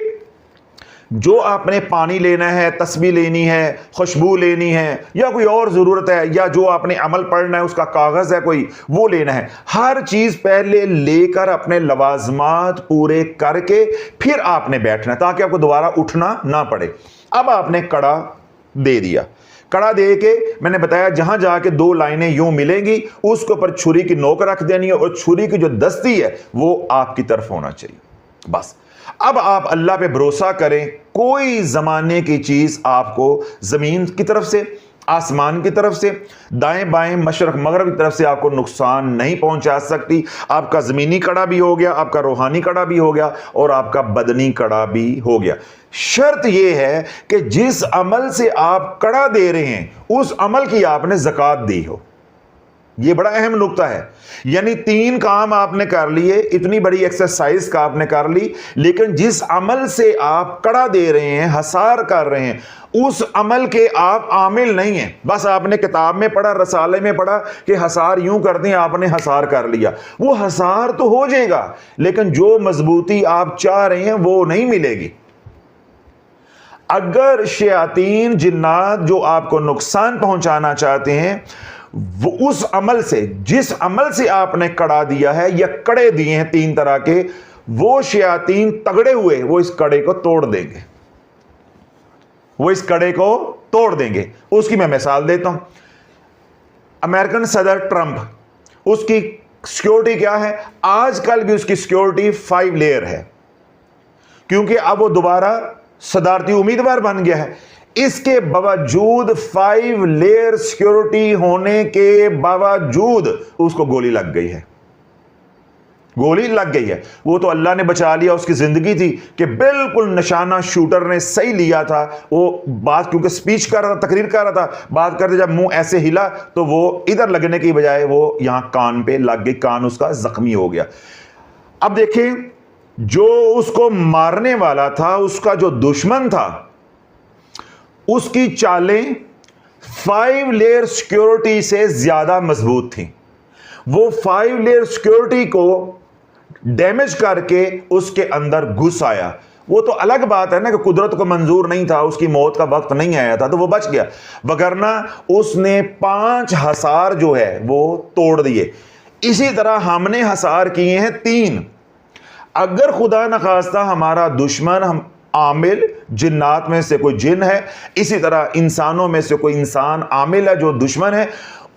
جو آپ نے پانی لینا ہے، تسبیح لینی ہے، خوشبو لینی ہے، یا کوئی اور ضرورت ہے، یا جو آپ نے عمل پڑھنا ہے اس کا کاغذ ہے کوئی وہ لینا ہے، ہر چیز پہلے لے کر اپنے لوازمات پورے کر کے پھر آپ نے بیٹھنا ہے تاکہ آپ کو دوبارہ اٹھنا نہ پڑے۔ اب آپ نے کڑا دے دیا، کڑا دے کے میں نے بتایا جہاں جا کے دو لائنیں یوں ملیں گی اس کے اوپر چھری کی نوک رکھ دینی ہے اور چھری کی جو دستی ہے وہ آپ کی طرف ہونا چاہیے، بس۔ اب آپ اللہ پہ بھروسہ کریں، کوئی زمانے کی چیز آپ کو زمین کی طرف سے، آسمان کی طرف سے، دائیں بائیں، مشرق مغرب کی طرف سے آپ کو نقصان نہیں پہنچا سکتی۔ آپ کا زمینی کڑا بھی ہو گیا، آپ کا روحانی کڑا بھی ہو گیا، اور آپ کا بدنی کڑا بھی ہو گیا۔ شرط یہ ہے کہ جس عمل سے آپ کڑا دے رہے ہیں اس عمل کی آپ نے زکوٰۃ دی ہو۔ یہ بڑا اہم نقطہ ہے، یعنی 3 کام آپ نے کر لیے، اتنی بڑی ایکسرسائز کا آپ نے کر لی، لیکن جس عمل سے آپ کڑا دے رہے ہیں، حصار کر رہے ہیں، اس عمل کے آپ عامل نہیں ہیں۔ بس آپ نے کتاب میں پڑھا، رسالے میں پڑھا کہ حصار یوں کر دیں، آپ نے حصار کر لیا، وہ حصار تو ہو جائے گا لیکن جو مضبوطی آپ چاہ رہے ہیں وہ نہیں ملے گی۔ اگر شیاطین، جنات جو آپ کو نقصان پہنچانا چاہتے ہیں، وہ اس عمل سے، جس عمل سے آپ نے کڑا دیا ہے یا کڑے دیے ہیں 3 طرح کے، وہ شیاطین تگڑے ہوئے وہ اس کڑے کو توڑ دیں گے، وہ اس کڑے کو توڑ دیں گے۔ اس کی میں مثال دیتا ہوں۔ امریکن صدر ٹرمپ، اس کی سیکیورٹی کیا ہے؟ آج کل بھی اس کی سیکیورٹی 5 لیئر ہے، کیونکہ اب وہ دوبارہ صدارتی امیدوار بن گیا ہے۔ اس کے باوجود 5 لیئر سیکورٹی ہونے کے باوجود اس کو گولی لگ گئی ہے، گولی لگ گئی ہے۔ وہ تو اللہ نے بچا لیا، اس کی زندگی تھی کہ بالکل نشانہ شوٹر نے صحیح لیا تھا۔ وہ بات کیونکہ سپیچ کر رہا تھا، تقریر کر رہا تھا، بات کرتے جب منہ ایسے ہلا تو وہ ادھر لگنے کی بجائے وہ یہاں کان پہ لگ گئی، کان اس کا زخمی ہو گیا۔ اب دیکھیں جو اس کو مارنے والا تھا، اس کا جو دشمن تھا، اس کی چالیں 5 لیئر سیکورٹی سے زیادہ مضبوط تھیں۔ وہ 5 لیئر سیکورٹی کو ڈیمیج کر کے اس کے اندر گھس آیا۔ وہ تو الگ بات ہے نا کہ قدرت کو منظور نہیں تھا، اس کی موت کا وقت نہیں آیا تھا تو وہ بچ گیا، وگرنہ اس نے 5 حصار جو ہے وہ توڑ دیے۔ اسی طرح ہم نے حصار کیے ہیں 3۔ اگر خدا نخواستہ ہمارا دشمن عامل جنات میں سے کوئی جن ہے، اسی طرح انسانوں میں سے کوئی انسان عامل ہے جو دشمن ہے،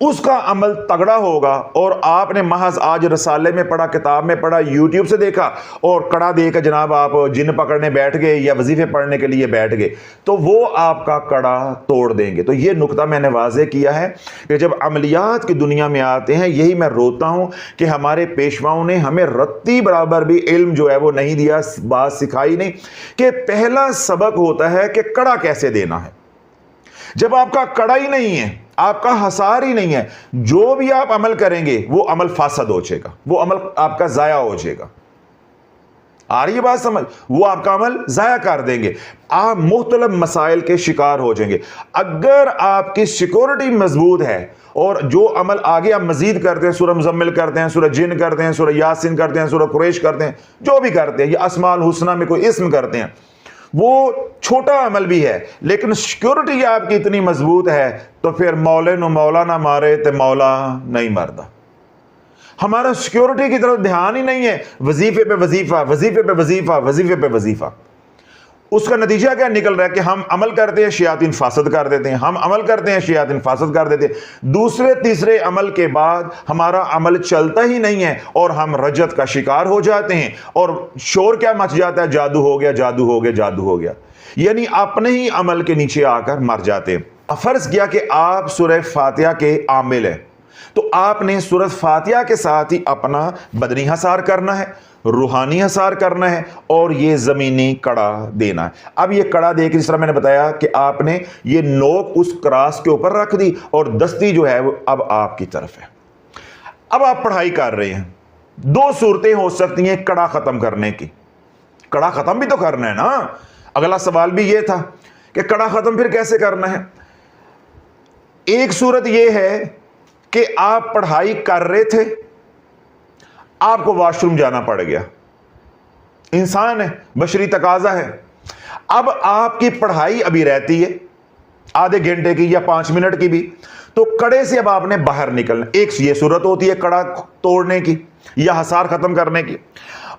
اس کا عمل تگڑا ہوگا، اور آپ نے محض آج رسالے میں پڑھا، کتاب میں پڑھا، یوٹیوب سے دیکھا اور کڑا دے کے جناب آپ جن پکڑنے بیٹھ گئے یا وظیفے پڑھنے کے لیے بیٹھ گئے تو وہ آپ کا کڑا توڑ دیں گے۔ تو یہ نقطہ میں نے واضح کیا ہے کہ جب عملیات کی دنیا میں آتے ہیں، یہی میں روتا ہوں کہ ہمارے پیشواؤں نے ہمیں رتی برابر بھی علم جو ہے وہ نہیں دیا، بات سکھائی نہیں کہ پہلا سبق ہوتا ہے کہ کڑا کیسے دینا ہے۔ جب آپ کا کڑا ہی نہیں ہے، آپ کا حصار ہی نہیں ہے، جو بھی آپ عمل کریں گے وہ عمل فاسد ہو جائے گا، وہ عمل آپ کا ضائع ہو جائے گا۔ آ رہی ہے بات سمجھ؟ وہ آپ کا عمل ضائع کر دیں گے، آپ مختلف مسائل کے شکار ہو جائیں گے۔ اگر آپ کی سیکورٹی مضبوط ہے اور جو عمل آگے آپ مزید کرتے ہیں، سورہ مزمل کرتے ہیں، سورہ جن کرتے ہیں، سورہ یاسین کرتے ہیں، سورہ قریش کرتے ہیں، جو بھی کرتے ہیں، یا اسماء الحسنہ میں کوئی اسم کرتے ہیں، وہ چھوٹا عمل بھی ہے لیکن سیکورٹی آپ کی اتنی مضبوط ہے تو پھر مولے نو مولا نہ مارے تے مولا نہیں مردا۔ ہمارا سیکورٹی کی طرف دھیان ہی نہیں ہے، وظیفے پہ وظیفہ، وظیفے پہ وظیفہ، وظیفے پہ وظیفہ۔ اس کا نتیجہ کیا نکل رہا ہے کہ ہم عمل کرتے ہیں، شیاطین فاسد کر دیتے ہیں، ہم عمل کرتے ہیں، شیاطین فاسد کر دیتے ہیں، دوسرے تیسرے عمل کے بعد ہمارا عمل چلتا ہی نہیں ہے اور ہم رجت کا شکار ہو جاتے ہیں، اور شور کیا مچ جاتا ہے، جادو ہو گیا، جادو ہو گیا، جادو ہو گیا، یعنی اپنے ہی عمل کے نیچے آ کر مر جاتے ہیں۔ فرض کیا کہ آپ سورہ فاتحہ کے عامل ہیں تو آپ نے سورہ فاتحہ کے ساتھ ہی اپنا بدنی حصار کرنا ہے، روحانی حصار کرنا ہے، اور یہ زمینی کڑا دینا ہے۔ اب یہ کڑا دے کے جس طرح میں نے بتایا کہ آپ نے یہ نوک اس کراس کے اوپر رکھ دی اور دستی جو ہے وہ اب آپ کی طرف ہے۔ اب آپ پڑھائی کر رہے ہیں، 2 صورتیں ہو سکتی ہیں کڑا ختم کرنے کی۔ کڑا ختم بھی تو کرنا ہے نا، اگلا سوال بھی یہ تھا کہ کڑا ختم پھر کیسے کرنا ہے۔ ایک صورت یہ ہے کہ آپ پڑھائی کر رہے تھے، آپ کو واش روم جانا پڑ گیا، انسان ہے، بشری تقاضا ہے، اب آپ کی پڑھائی ابھی رہتی ہے آدھے گھنٹے کی یا 5 منٹ کی بھی، تو کڑے سے اب آپ نے باہر نکلنا۔ ایک یہ صورت ہوتی ہے کڑا توڑنے کی یا حصار ختم کرنے کی،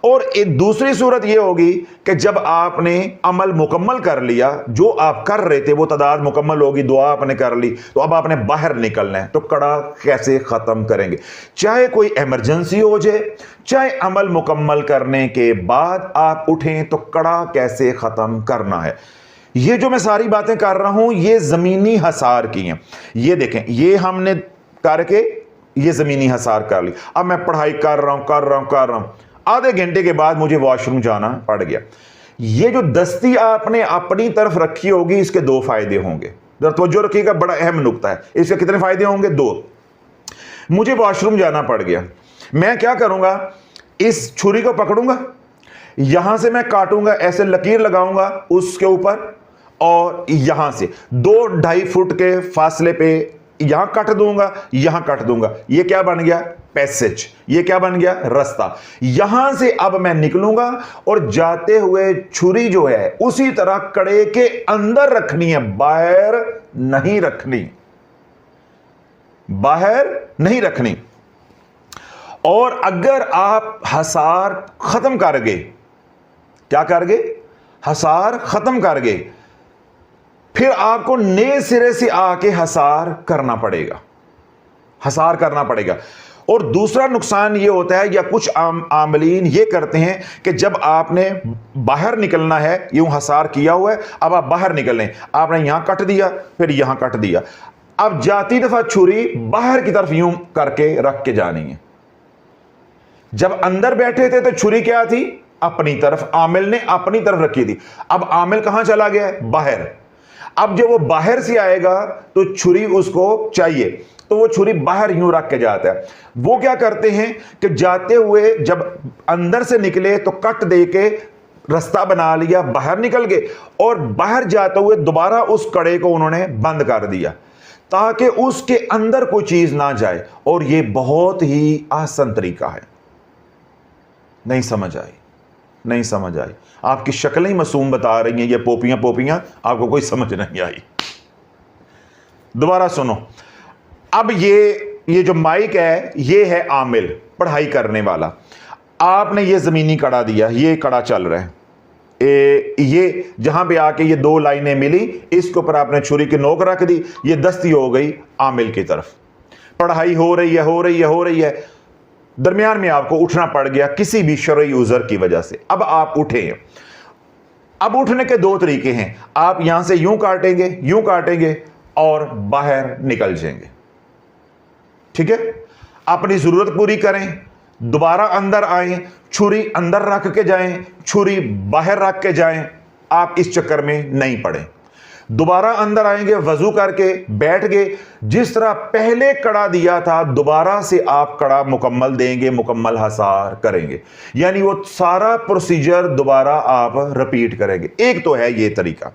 اور ایک دوسری صورت یہ ہوگی کہ جب آپ نے عمل مکمل کر لیا، جو آپ کر رہے تھے وہ تعداد مکمل ہوگی، دعا آپ نے کر لی، تو اب آپ نے باہر نکلنا ہے۔ تو کڑا کیسے ختم کریں گے؟ چاہے کوئی ایمرجنسی ہو جائے، چاہے عمل مکمل کرنے کے بعد آپ اٹھیں، تو کڑا کیسے ختم کرنا ہے؟ یہ جو میں ساری باتیں کر رہا ہوں یہ زمینی حصار کی ہیں۔ یہ دیکھیں، یہ ہم نے کر کے یہ زمینی حصار کر لی، اب میں پڑھائی کر رہا ہوں، آدھے گھنٹے کے بعد مجھے واش روم جانا پڑ گیا۔ یہ جو دستی آپ نے اپنی طرف رکھی ہوگی، اس کے 2 فائدے ہوں گے، ذرا توجہ رکھیے گا، بڑا اہم نقطہ ہے۔ اس کے کتنے فائدے ہوں گے؟ 2۔ مجھے واش روم جانا پڑ گیا، میں کیا کروں گا؟ اس چھری کو پکڑوں گا، یہاں سے میں کاٹوں گا، ایسے لکیر لگاؤں گا اس کے اوپر، اور یہاں سے 2-2.5 فٹ کے فاصلے پہ یہاں کٹ دوں گا، یہاں کٹ دوں گا۔ یہ کیا بن گیا؟ پیسج۔ یہ کیا بن گیا؟ رستہ۔ یہاں سے اب میں نکلوں گا اور جاتے ہوئے چھری جو ہے اسی طرح کڑے کے اندر رکھنی ہے، باہر نہیں رکھنی، باہر نہیں رکھنی۔ اور اگر آپ حصار ختم کر گئے، کیا کر گئے؟ حصار ختم کر گئے، پھر آپ کو نئے سرے سے آ کے حصار کرنا پڑے گا، حصار کرنا پڑے گا۔ और दूसरा नुकसान ये होता है, या कुछ आमलीन ये करते हैं कि जब आपने बाहर निकलना है, यूं हसार किया हुआ है, अब आप बाहर निकल लें, आपने यहां कट दिया, फिर यहां कट दिया, अब जाती दफा छुरी बाहर की तरफ यूं करके रख के जानी है। जब अंदर बैठे थे तो छुरी क्या थी? अपनी तरफ, आमिल ने अपनी तरफ रखी थी। अब आमिल कहां चला गया है? बाहर। अब जब वो बाहर से आएगा तो छुरी उसको चाहिए, तो वो छुरी बाहर यूं रख के जाता है। वो क्या करते हैं कि जाते हुए जब अंदर से निकले तो कट दे के रास्ता बना लिया, बाहर निकल गए, और बाहर जाते हुए दोबारा उस कड़े को उन्होंने बंद कर दिया ताकि उसके अंदर कोई चीज ना जाए। और ये बहुत ही आसान तरीका है। नहीं समझ आई? नहीं समझ आई? आपकी शक्लें ही मासूम बता रही हैं, ये पोपियां पोपियां, आपको कोई समझ नहीं आई। दोबारा सुनो। अब ये जो माइक है, ये है आमिल, पढ़ाई करने वाला। आपने ये जमीनी कड़ा दिया, ये कड़ा चल रहा है, ये जहां पे आके ये दो लाइनें मिली, इसके ऊपर आपने छुरी की नोक रख दी, ये दस्ती हो गई आमिल की तरफ। पढ़ाई हो रही है, हो रही है, हो रही है, दरमियान में आपको उठना पड़ गया किसी भी शरई उज़र की वजह से। अब आप उठे। अब उठने के दो तरीके हैं, आप यहां से यूं काटेंगे और बाहर निकल जाएंगे। ठीक है? अपनी जरूरत पूरी करें, दोबारा अंदर आए, छुरी अंदर रख के जाएं, छुरी बाहर रख के जाएं। आप इस चक्कर में नहीं पड़े। दोबारा अंदर आएंगे, वजू करके बैठ गए, जिस तरह पहले कड़ा दिया था दोबारा से आप कड़ा मुकम्मल देंगे, मुकम्मल हसार करेंगे, यानी वो सारा प्रोसीजर दोबारा आप रिपीट करेंगे। एक तो है ये तरीका।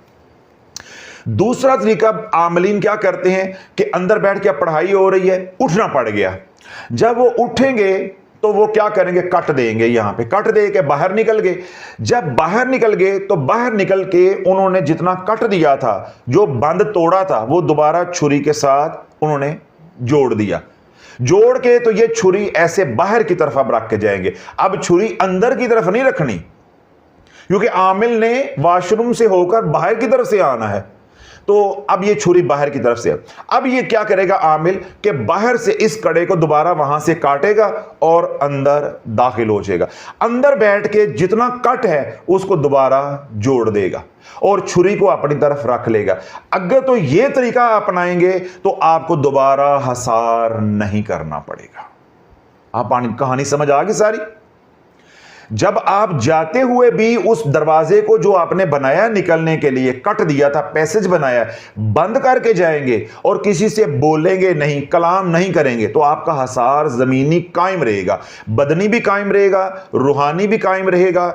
दूसरा तरीका, आमलीन क्या करते हैं कि अंदर बैठ के पढ़ाई हो रही है, उठना पड़ गया, जब वो उठेंगे तो वो क्या करेंगे? कट देंगे, यहां पे कट दे के बाहर निकल गए। जब बाहर निकल गए तो बाहर निकल के उन्होंने जितना कट दिया था, जो बंद तोड़ा था, वो दोबारा छुरी के साथ उन्होंने जोड़ दिया। जोड़ के तो ये छुरी ऐसे बाहर की तरफ अब रख के जाएंगे। अब छुरी अंदर की तरफ नहीं रखनी, क्योंकि आमिल ने वॉशरूम से होकर बाहर की तरफ से आना है, तो अब ये छुरी बाहर की तरफ से। अब ये क्या करेगा आमिल कि बाहर से इस कड़े को दोबारा वहां से काटेगा और अंदर दाखिल हो जाएगा। अंदर बैठ के जितना कट है उसको दोबारा जोड़ देगा और छुरी को अपनी तरफ रख लेगा। अगर तो ये तरीका अपनाएंगे तो आपको दोबारा हसार नहीं करना पड़ेगा। आप कहानी समझ आ गई सारी? जब आप जाते हुए भी उस दरवाजे को जो आपने बनाया निकलने के लिए, कट दिया था, पैसेज बनाया, बंद करके जाएंगे और किसी से बोलेंगे नहीं, कलाम नहीं करेंगे, तो आपका हसार जमीनी कायम रहेगा, बदनी भी कायम रहेगा, रूहानी भी कायम रहेगा।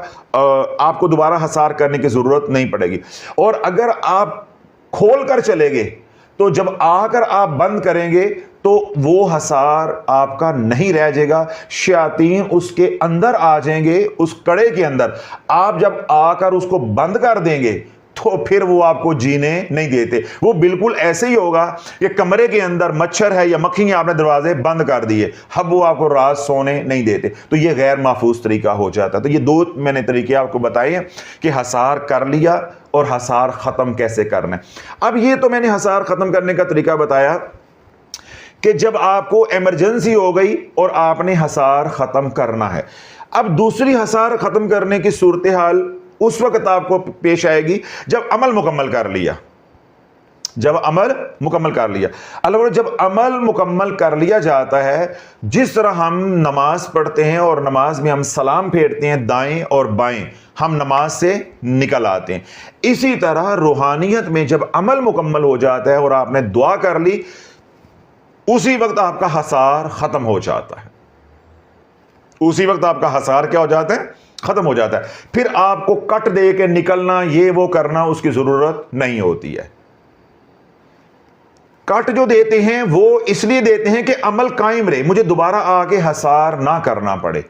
आपको दोबारा हसार करने की जरूरत नहीं पड़ेगी। और अगर आप खोल कर चले गए तो जब आकर आप बंद करेंगे तो वो हसार आपका नहीं रह जाएगा, शयातीन उसके अंदर आ जाएंगे, उस कड़े के अंदर। आप जब आकर उसको बंद कर देंगे तो फिर वो आपको जीने नहीं देते। वो बिल्कुल ऐसे ही होगा कि कमरे के अंदर मच्छर है या मक्खी, आपने दरवाजे बंद कर दिए, अब वो आपको रात सोने नहीं देते, तो ये गैर महफूज तरीका हो जाता है। तो ये दो मैंने तरीके आपको बताए हैं कि हसार कर लिया और हसार खत्म कैसे करना है। अब ये तो मैंने हसार खत्म करने का तरीका बताया कि जब आपको इमरजेंसी हो गई और आपने हसार खत्म करना है। अब दूसरी हसार खत्म करने की सूरत हाल उस वक्त आपको पेश आएगी जब अमल मुकम्मल कर लिया। जब अमल मुकम्मल कर लिया, अल्लाह, जब अमल मुकम्मल कर लिया जाता है, जिस तरह हम नमाज पढ़ते हैं और नमाज में हम सलाम फेरते हैं दाएं और बाएं, हम नमाज से निकल आते हैं, इसी तरह रूहानियत में जब अमल मुकम्मल हो जाता है और आपने दुआ कर ली, उसी वक्त आपका हसार खत्म हो जाता है। उसी वक्त आपका हसार क्या हो जाता है? खत्म हो जाता है। फिर आपको कट दे के निकलना, ये वो करना, उसकी जरूरत नहीं होती है। कट जो देते हैं वो इसलिए देते हैं कि अमल कायम रहे, मुझे दोबारा आके हसार ना करना पड़े।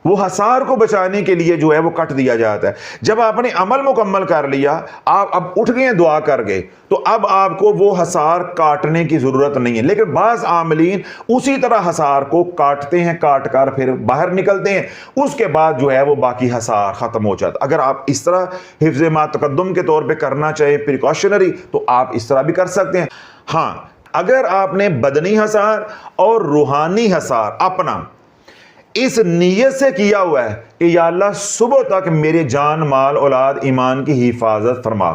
वो हसार को बचाने के लिए जो है वो कट दिया जाता है। जब आपने अमल मुकम्मल कर लिया, आप अब उठ गए, दुआ कर गए, तो अब आपको वो हसार काटने की जरूरत नहीं है। लेकिन बाज आमलीन उसी तरह हसार को काटते हैं, काट कर फिर बाहर निकलते हैं, उसके बाद जो है वो बाकी हसार खत्म हो जाता है। अगर आप इस तरह हिफ्ज़ मा तक़द्दुम के तौर पे करना चाहें, प्रिकॉशनरी, तो आप इस तरह भी कर सकते हैं। हाँ, اگر آپ نے بدنی حصار اور روحانی حصار اپنا اس نیت سے کیا ہوا ہے کہ یا اللہ صبح تک میرے جان مال اولاد ایمان کی حفاظت فرما،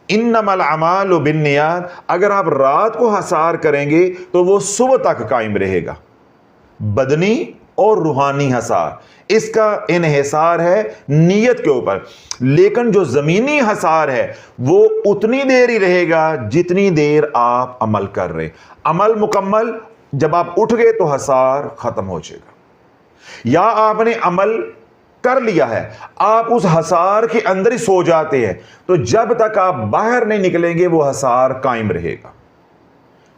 انما الاعمال بالنیات، اگر آپ رات کو حصار کریں گے تو وہ صبح تک قائم رہے گا، بدنی اور روحانی حصار، اس کا انحصار ہے نیت کے اوپر۔ لیکن جو زمینی حصار ہے وہ اتنی دیر ہی رہے گا جتنی دیر آپ عمل کر رہے، عمل مکمل جب آپ اٹھ گئے تو حصار ختم ہو جائے گا، یا آپ نے عمل کر لیا ہے آپ اس حصار کے اندر ہی سو جاتے ہیں تو جب تک آپ باہر نہیں نکلیں گے وہ حصار قائم رہے گا۔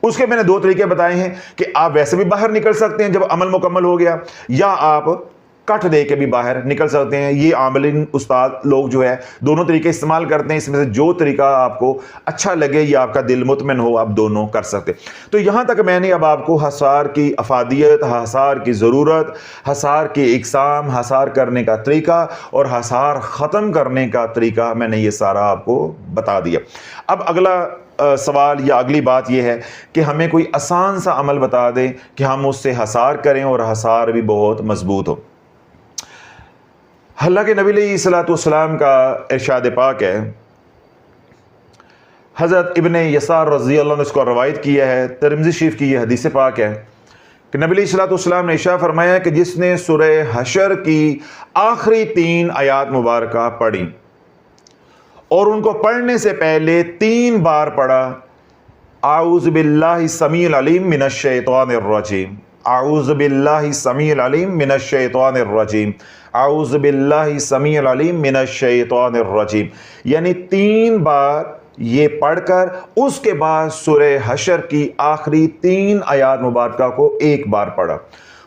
اس کے میں نے دو طریقے بتائے ہیں کہ آپ ویسے بھی باہر نکل سکتے ہیں جب عمل مکمل ہو گیا، یا آپ کٹ دے کے بھی باہر نکل سکتے ہیں۔ یہ عاملین استاد لوگ جو ہے دونوں طریقے استعمال کرتے ہیں، اس میں سے جو طریقہ آپ کو اچھا لگے یا آپ کا دل مطمئن ہو آپ دونوں کر سکتے۔ تو یہاں تک میں نے اب آپ کو حصار کی افادیت، حصار کی ضرورت، حصار کی اقسام، حصار کرنے کا طریقہ اور حصار ختم کرنے کا طریقہ میں نے یہ سارا آپ کو بتا دیا۔ اب اگلا سوال یا اگلی بات یہ ہے کہ ہمیں کوئی آسان سا عمل بتا دیں کہ ہم اس سے حصار کریں اور حصار بھی بہت مضبوط ہو۔ اللہ کے نبی علیہ الصلوۃ والسلام کا ارشاد پاک ہے، حضرت ابن یسار رضی اللہ عنہ اس کو روایت کیا ہے، ترمذی شریف کی یہ حدیث پاک ہے کہ نبی علیہ الصلوۃ والسلام نے ارشاد فرمایا کہ جس نے سورہ حشر کی آخری 3 آیات مبارکہ پڑھی اور ان کو پڑھنے سے پہلے 3 بار پڑھا، اعوذ باللہ السمیع العلیم من الشیطان الرجیم، اعوذ باللہ السمیع العلیم من الشیطان الرجیم، اعوذ باللہ السمیع العلیم من الشیطان الرجیم، یعنی 3 بار یہ پڑھ کر اس کے بعد سورہ حشر کی آخری 3 آیات مبارکہ کو 1 بار پڑھا۔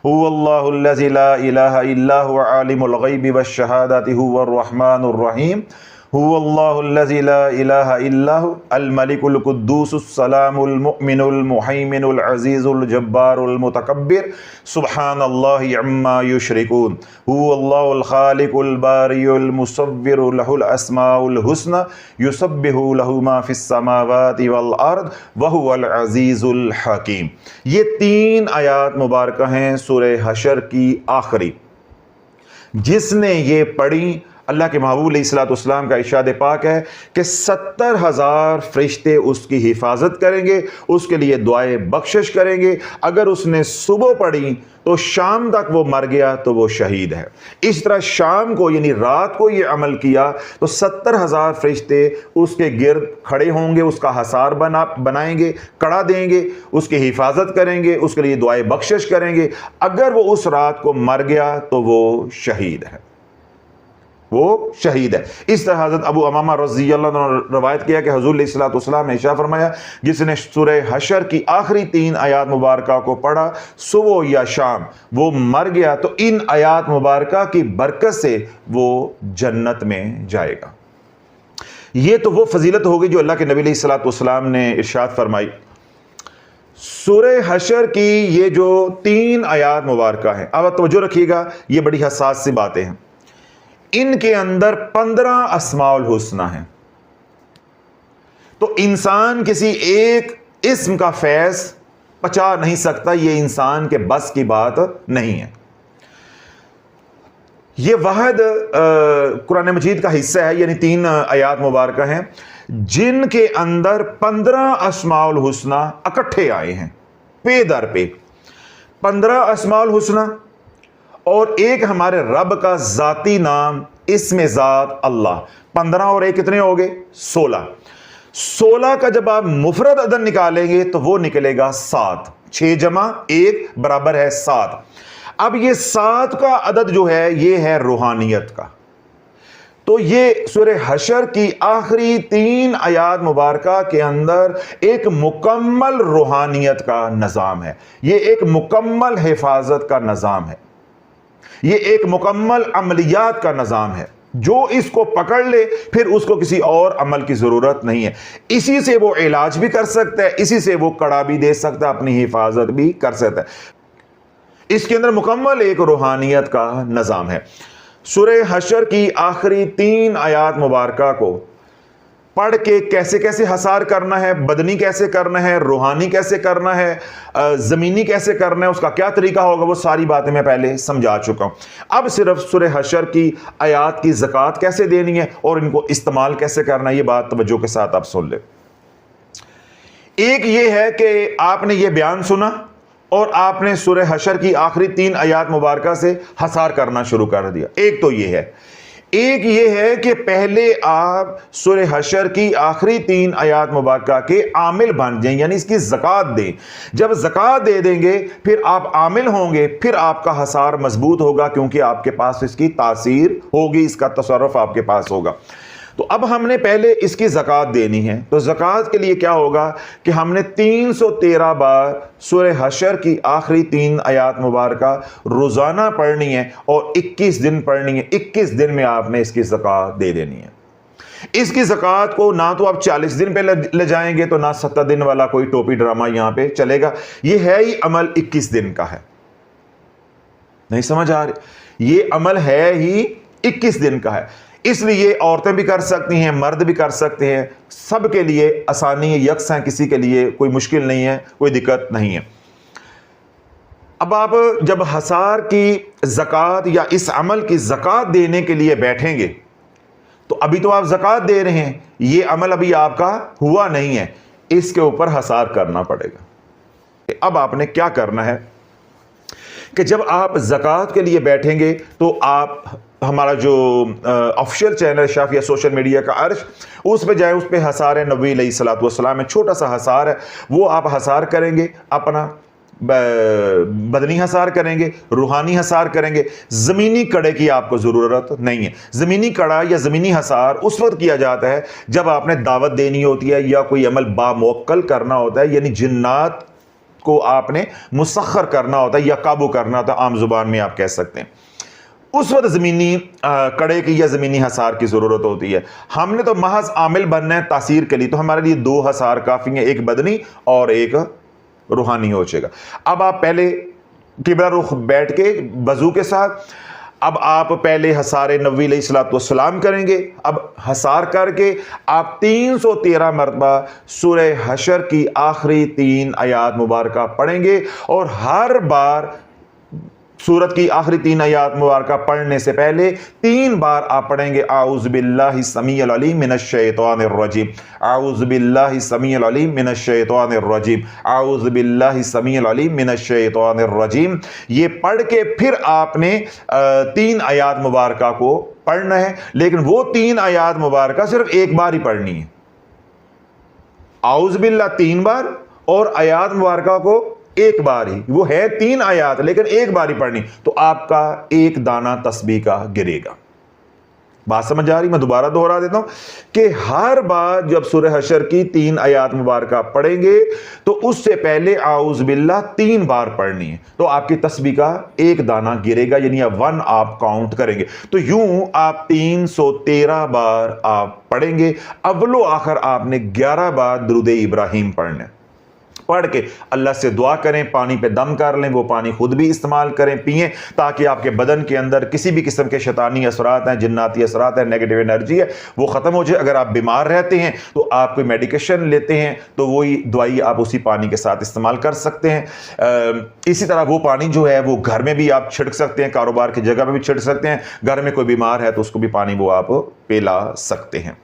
هو اللہ الذی لا الہ الا هو عالم الغیب والشہادۃ هو الرحمن الرحیم، هو اللہ الذی لا الہ الا هو الملک القدوس السلام المؤمن المہیمن العزیز الجبار المتکبر سبحان اللہ عما یشرکون، هو اللہ الخالق الباری المصور له الاسماء الحسنى یسبح له ما فی السماوات والارض وهو العزیز الحکیم۔ یہ 3 آیات مبارکہ ہیں سورہ حشر کی آخری، جس نے یہ پڑھی اللہ کے محبوب علیہ الصلوۃ والسلام کا ارشاد پاک ہے کہ 70,000 فرشتے اس کی حفاظت کریں گے، اس کے لیے دعائے بخشش کریں گے۔ اگر اس نے صبح پڑھی تو شام تک وہ مر گیا تو وہ شہید ہے۔ اس طرح شام کو یعنی رات کو یہ عمل کیا تو 70,000 فرشتے اس کے گرد کھڑے ہوں گے، اس کا حصار بنائیں گے، کڑا دیں گے، اس کی حفاظت کریں گے، اس کے لیے دعائے بخشش کریں گے۔ اگر وہ اس رات کو مر گیا تو وہ شہید ہے، وہ شہید ہے۔ اس طرح حضرت ابو امامہ رضی اللہ عنہ نے روایت کیا کہ حضور علیہ الصلوۃ والسلام نے ارشاد فرمایا جس نے سورہ حشر کی آخری 3 آیات مبارکہ کو پڑھا صبح یا شام وہ مر گیا تو ان آیات مبارکہ کی برکت سے وہ جنت میں جائے گا۔ یہ تو وہ فضیلت ہوگی جو اللہ کے نبی علیہ الصلوۃ والسلام نے ارشاد فرمائی۔ سورہ حشر کی یہ جو 3 آیات مبارکہ ہیں، اب توجہ رکھیے گا، یہ بڑی حساس سی باتیں ہیں۔ ان کے اندر 15 اسماء الحسنہ ہیں، تو انسان کسی ایک اسم کا فیض پچا نہیں سکتا، یہ انسان کے بس کی بات نہیں ہے۔ یہ واحد قرآن مجید کا حصہ ہے، یعنی 3 آیات مبارکہ ہیں جن کے اندر 15 اسماء الحسنہ اکٹھے آئے ہیں، پے در پے 15 اسماء الحسنہ، اور ایک ہمارے رب کا ذاتی نام اسم ذات اللہ، 15 اور ایک کتنے ہو گئے؟ 16۔ 16 کا جب آپ مفرد عدد نکالیں گے تو وہ نکلے گا 7، 6 جمع 1 برابر ہے 7۔ اب یہ 7 کا عدد جو ہے یہ ہے روحانیت کا، تو یہ سورہ حشر کی آخری 3 آیات مبارکہ کے اندر ایک مکمل روحانیت کا نظام ہے، یہ ایک مکمل حفاظت کا نظام ہے، یہ ایک مکمل عملیات کا نظام ہے۔ جو اس کو پکڑ لے پھر اس کو کسی اور عمل کی ضرورت نہیں ہے، اسی سے وہ علاج بھی کر سکتا ہے، اسی سے وہ کڑا بھی دے سکتا ہے، اپنی حفاظت بھی کر سکتا ہے۔ اس کے اندر مکمل ایک روحانیت کا نظام ہے۔ سورہ حشر کی آخری 3 آیات مبارکہ کو पढ़ के कैसे कैसे हसार करना है, बदनी कैसे करना है, रूहानी कैसे करना है, ज़मीनी कैसे करना है, उसका क्या तरीका होगा, वो सारी बातें मैं पहले समझा चुका हूँ। अब सिर्फ सूरह हशर की आयात की ज़कात कैसे देनी है और इनको इस्तेमाल कैसे करना है, ये बात तवज्जो के साथ आप सुन ले। एक ये है कि आपने ये बयान सुना और आपने सूरह हशर की आखिरी 3 आयात मुबारका से हसार करना शुरू कर दिया। एक तो ये है। एक ये है कि पहले आप सूरह हशर की आखिरी 3 आयात मुबारका के आमिल बन जाएं, यानी इसकी ज़कात दें। जब ज़कात दे देंगे फिर आप आमिल होंगे, फिर आपका हसार मजबूत होगा, क्योंकि आपके पास इसकी तासीर होगी, इसका तसर्रुफ आपके पास होगा। तो अब हमने पहले इसकी ज़कात देनी है। तो ज़कात के लिए क्या होगा कि हमने 313 बार सूरह हशर की आखिरी 3 आयात मुबारका रोज़ाना पढ़नी है और 21 दिन पढ़नी है। 21 दिन में आपने इसकी ज़कात दे देनी है। इसकी ज़कात को ना तो आप 40 दिन पे ले जाएंगे, तो ना 70 दिन वाला कोई टोपी ड्रामा यहाँ पे चलेगा। ये है ही अमल 21 दिन का है। नहीं समझ आ रही? ये अमल है ही 21 दिन का है, इसलिए औरतें भी कर सकती हैं, मर्द भी कर सकते हैं, सब के लिए आसानी है, यकसा है, किसी के लिए कोई मुश्किल नहीं है, कोई दिक्कत नहीं है। अब आप जब हसार की ज़कात या इस अमल की ज़कात देने के लिए बैठेंगे, तो अभी तो आप ज़कात दे रहे हैं, ये अमल अभी आपका हुआ नहीं है, इसके ऊपर हसार करना पड़ेगा। अब आपने क्या करना है कि जब आप ज़कात के लिए बैठेंगे तो आप हमारा जो official channel Shafia social media का अर्श, उस पे जाए, उस पे हसार नबी अलैहिस्सलातु वस्सलाम में छोटा सा हसार है, वो आप हसार करेंगे, अपना बदनी हसार करेंगे, रूहानी हसार करेंगे। ज़मीनी कड़े की आपको ज़रूरत नहीं है। ज़मीनी कड़ा या ज़मीनी हसार उस वक्त किया जाता है जब आपने दावत देनी होती है या कोई अमल बामुवक्कल करना होता है, यानी जिन्नात को आपने मुसख्खर करना होता है या काबू करना होता है, आम जुबान में आप कह सकते हैं। उस वक्त ज़मीनी कड़े की या ज़मीनी हसार की ज़रूरत होती है। हमने तो महज आमिल बनना है तासीर के लिए, तो हमारे लिए 2 हसार काफ़ी हैं, एक बदनी और एक रूहानी हो जाएगा। अब आप पहले किबला रुख बैठ के वज़ू के साथ, अब आप पहले हसार नबी अलैहिस्सलातु वस्सलाम करेंगे। अब हसार करके आप 313 मरतबा सूरह हशर की आखिरी 3 आयात मुबारका पढ़ेंगे और हर बार सूरत की आखिरी 3 आयात मुबारका पढ़ने से पहले 3 बार आप पढ़ेंगे आऊज़ु बिल्लाहि समीउल अलीम मिनश शैतानिर रजीम, आऊज़ु बिल्लाहि समीउल अलीम मिनश शैतानिर रजीम, आऊज़ु बिल्लाहि समीउल अलीम मिनश शैतानिर रजीम। ये पढ़ के फिर आपने 3 आयात मुबारका को पढ़ना है, लेकिन वो 3 आयात मुबारका सिर्फ एक बार ही पढ़नी है। आऊज़ु बिल्लाह 3 बार और आयात मुबारका को एक बार ही, वो है 3 आयात लेकिन एक बार ही पढ़नी, तो आपका एक दाना तस्बीह का गिरेगा। बात समझ आ रही? मैं दोबारा दोहरा देता हूं कि हर बार जब सूरह हशर की 3 आयात मुबारका पढ़ेंगे तो उससे पहले आऊज़ बिल्लाह 3 बार पढ़नी है, तो आपकी तस्बीह का एक दाना गिरेगा, यानी 1 आप काउंट करेंगे। तो यूं आप 313 बार आप पढ़ेंगे। अव्वलो आखिर आपने 11 बार दुरूद इब्राहिम पढ़ने, पढ़ के अल्लाह से दुआ करें, पानी पे दम कर लें, वो पानी खुद भी इस्तेमाल करें, पिएं, ताकि आपके बदन के अंदर किसी भी किस्म के शैतानी असरात हैं, जिन्नाती असरात हैं, नेगेटिव एनर्जी है, वो ख़त्म हो जाए। अगर आप बीमार रहते हैं तो आप कोई मेडिकेशन लेते हैं तो वही दवाई आप उसी पानी के साथ इस्तेमाल कर सकते हैं। इसी तरह वो पानी जो है वो घर में भी आप छिड़क सकते हैं, कारोबार की जगह पर भी छिड़क सकते हैं, घर में कोई बीमार है तो उसको भी पानी वो आप पिला सकते हैं।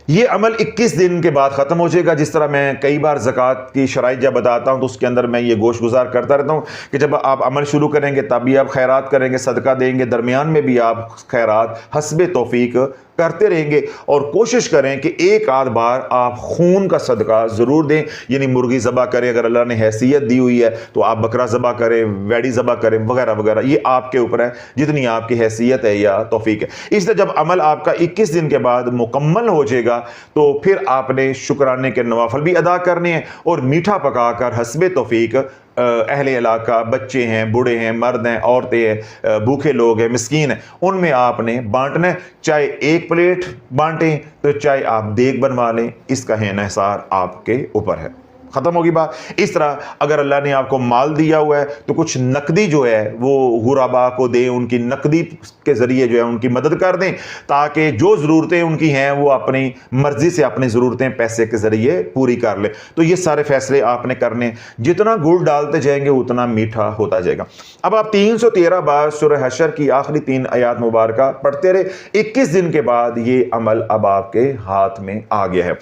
ये अमल 21 दिन के बाद ख़त्म हो जाएगा। जिस तरह मैं कई बार ज़कात की शराइत जब बताता हूँ तो उसके अंदर मैं ये गोश गुजार करता रहता हूँ कि जब आप अमल शुरू करेंगे तब भी आप खैरात करेंगे, सदका देंगे, दरमियान में भी आप खैरात हस्बे तौफीक करते रहेंगे और कोशिश करें कि एक आध बार आप खून का सदका ज़रूर दें, यानी मुर्गी ज़बा करें, अगर अल्लाह ने हैसियत दी हुई है तो आप बकरा ज़बा करें, वैडी ज़बा करें, वगैरह वगैरह, ये आपके ऊपर है जितनी आपकी हैसियत है या तौफीक है। इसलिए जब अमल आपका 21 दिन के बाद मुकम्मल हो जाएगा तो फिर आपने शुक्राने के नवाफल भी अदा करने हैं और मीठा पकाकर हस्बे तौफीक अहले इलाका, बच्चे हैं, बूढ़े हैं, मर्द हैं, औरतें हैं, भूखे लोग हैं, मिस्कीन हैं, उनमें आपने बांटना है। चाहे 1 प्लेट बांटें तो चाहे आप देग बनवा लें, इसका है इन्हिसार आपके ऊपर है। ख़त्म होगी बात। इस तरह अगर अल्लाह ने आपको माल दिया हुआ है तो कुछ नकदी जो है वो गुरबा को दें, उनकी नकदी के ज़रिए जो है उनकी मदद कर दें, ताकि जो ज़रूरतें उनकी हैं वो अपनी मर्ज़ी से अपनी ज़रूरतें पैसे के ज़रिए पूरी कर लें। तो ये सारे फैसले आपने करने, जितना गुड़ डालते जाएंगे उतना मीठा होता जाएगा। अब आप 313 बार सूरह हशर की आखिरी 3 आयात मुबारक पढ़ते रहे, 21 दिन के बाद ये अमल अब आपके हाथ में आ गया है।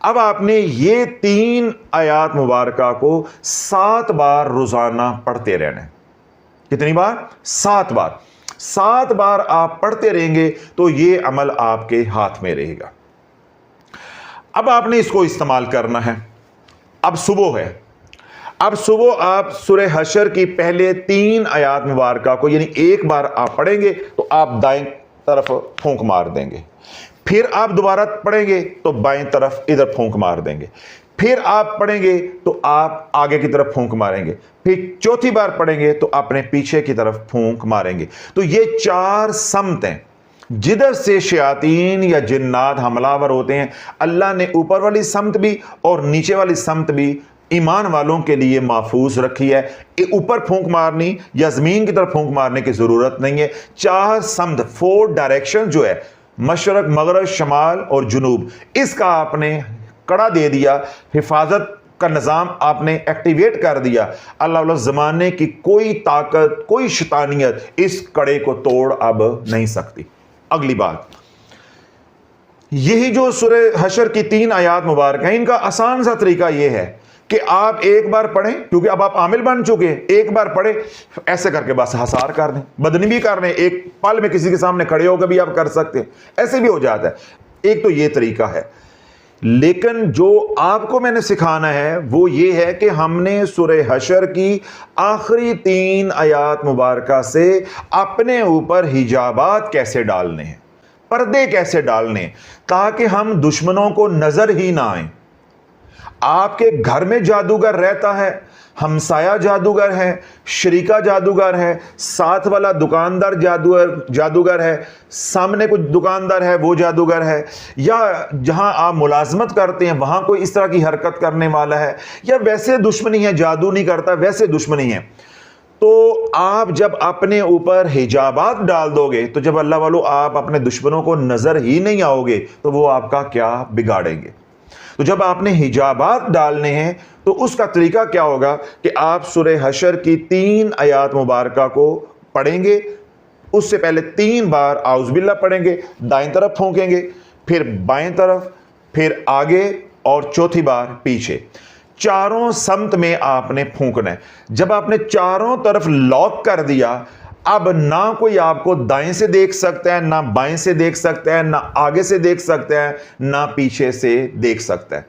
अब आपने ये 3 आयात मुबारक को 7 बार रोजाना पढ़ते रहना है। कितनी बार? 7 बार। 7 बार आप पढ़ते रहेंगे तो ये अमल आपके हाथ में रहेगा। अब आपने इसको इस्तेमाल करना है। अब सुबह है, अब सुबह आप सूरह हशर की पहले 3 आयात मुबारक को यानी एक बार आप पढ़ेंगे तो आप दाएं तरफ फूंक मार देंगे, फिर आप दोबारा पढ़ेंगे तो बाएं तरफ इधर फूंक मार देंगे, फिर आप पढ़ेंगे तो आप आगे की तरफ फूंक मारेंगे, फिर चौथी बार पढ़ेंगे तो अपने पीछे की तरफ फूंक मारेंगे। तो ये 4 समतें जिधर से शयातीन या जिन्नात हमलावर होते हैं, अल्लाह ने ऊपर वाली समत भी और नीचे वाली समत भी ईमान वालों के लिए महफूज रखी है। ऊपर फूंक मारनी या जमीन की तरफ फूंक मारने की जरूरत नहीं है। 4 समत, 4 डायरेक्शन जो है, मशरक, मगरब, शमाल और जुनूब, इसका आपने कड़ा दे दिया, हिफाजत का निज़ाम आपने एक्टिवेट कर दिया। अल्लाह ज़माने की कोई ताकत, कोई शैतानियत इस कड़े को तोड़ अब नहीं सकती। अगली बात, यही जो सूरह हशर की 3 आयात मुबारक हैं, इनका आसान सा तरीका यह है कि आप एक बार पढ़ें, क्योंकि अब आप आमिल बन चुके हैं, एक बार पढ़े ऐसे करके बस हसार कर दें, बदनी भी कर दें, एक पल में किसी के सामने खड़े होकर भी आप कर सकते हैं, ऐसे भी हो जाता है। एक तो ये तरीका है, लेकिन जो आपको मैंने सिखाना है वो ये है कि हमने सूरह हशर की आखिरी 3 आयात मुबारक से अपने ऊपर हिजाबात कैसे डालने हैं, पर्दे कैसे डालने हैं, ताकि हम दुश्मनों को नजर ही ना आए। आपके घर में जादूगर रहता है, हमसाया जादूगर है, शरीका जादूगर है, साथ वाला दुकानदार जादूगर है, सामने कुछ दुकानदार है वो जादूगर है, या जहां आप मुलाजमत करते हैं वहां कोई इस तरह की हरकत करने वाला है, या वैसे दुश्मनी है, जादू नहीं करता वैसे दुश्मनी है, तो आप जब अपने ऊपर हिजाबात डाल दोगे तो जब अल्लाह वालों आप अपने दुश्मनों को नजर ही नहीं आओगे तो वो आपका क्या बिगाड़ेंगे। तो जब आपने हिजाबात डालने हैं तो उसका तरीका क्या होगा कि आप सूरह हशर की 3 आयात मुबारक को पढ़ेंगे, उससे पहले 3 बार आउज़बिल्लाह पढ़ेंगे, दाएं तरफ फूंकेंगे, फिर बाएं तरफ, फिर आगे और चौथी बार पीछे। चारों समत में आपने फूंकना है। जब आपने चारों तरफ लॉक कर दिया, अब ना कोई आपको दाएं से देख सकता है, ना बाएं से देख सकता है, ना आगे से देख सकता है, ना पीछे से देख सकता है।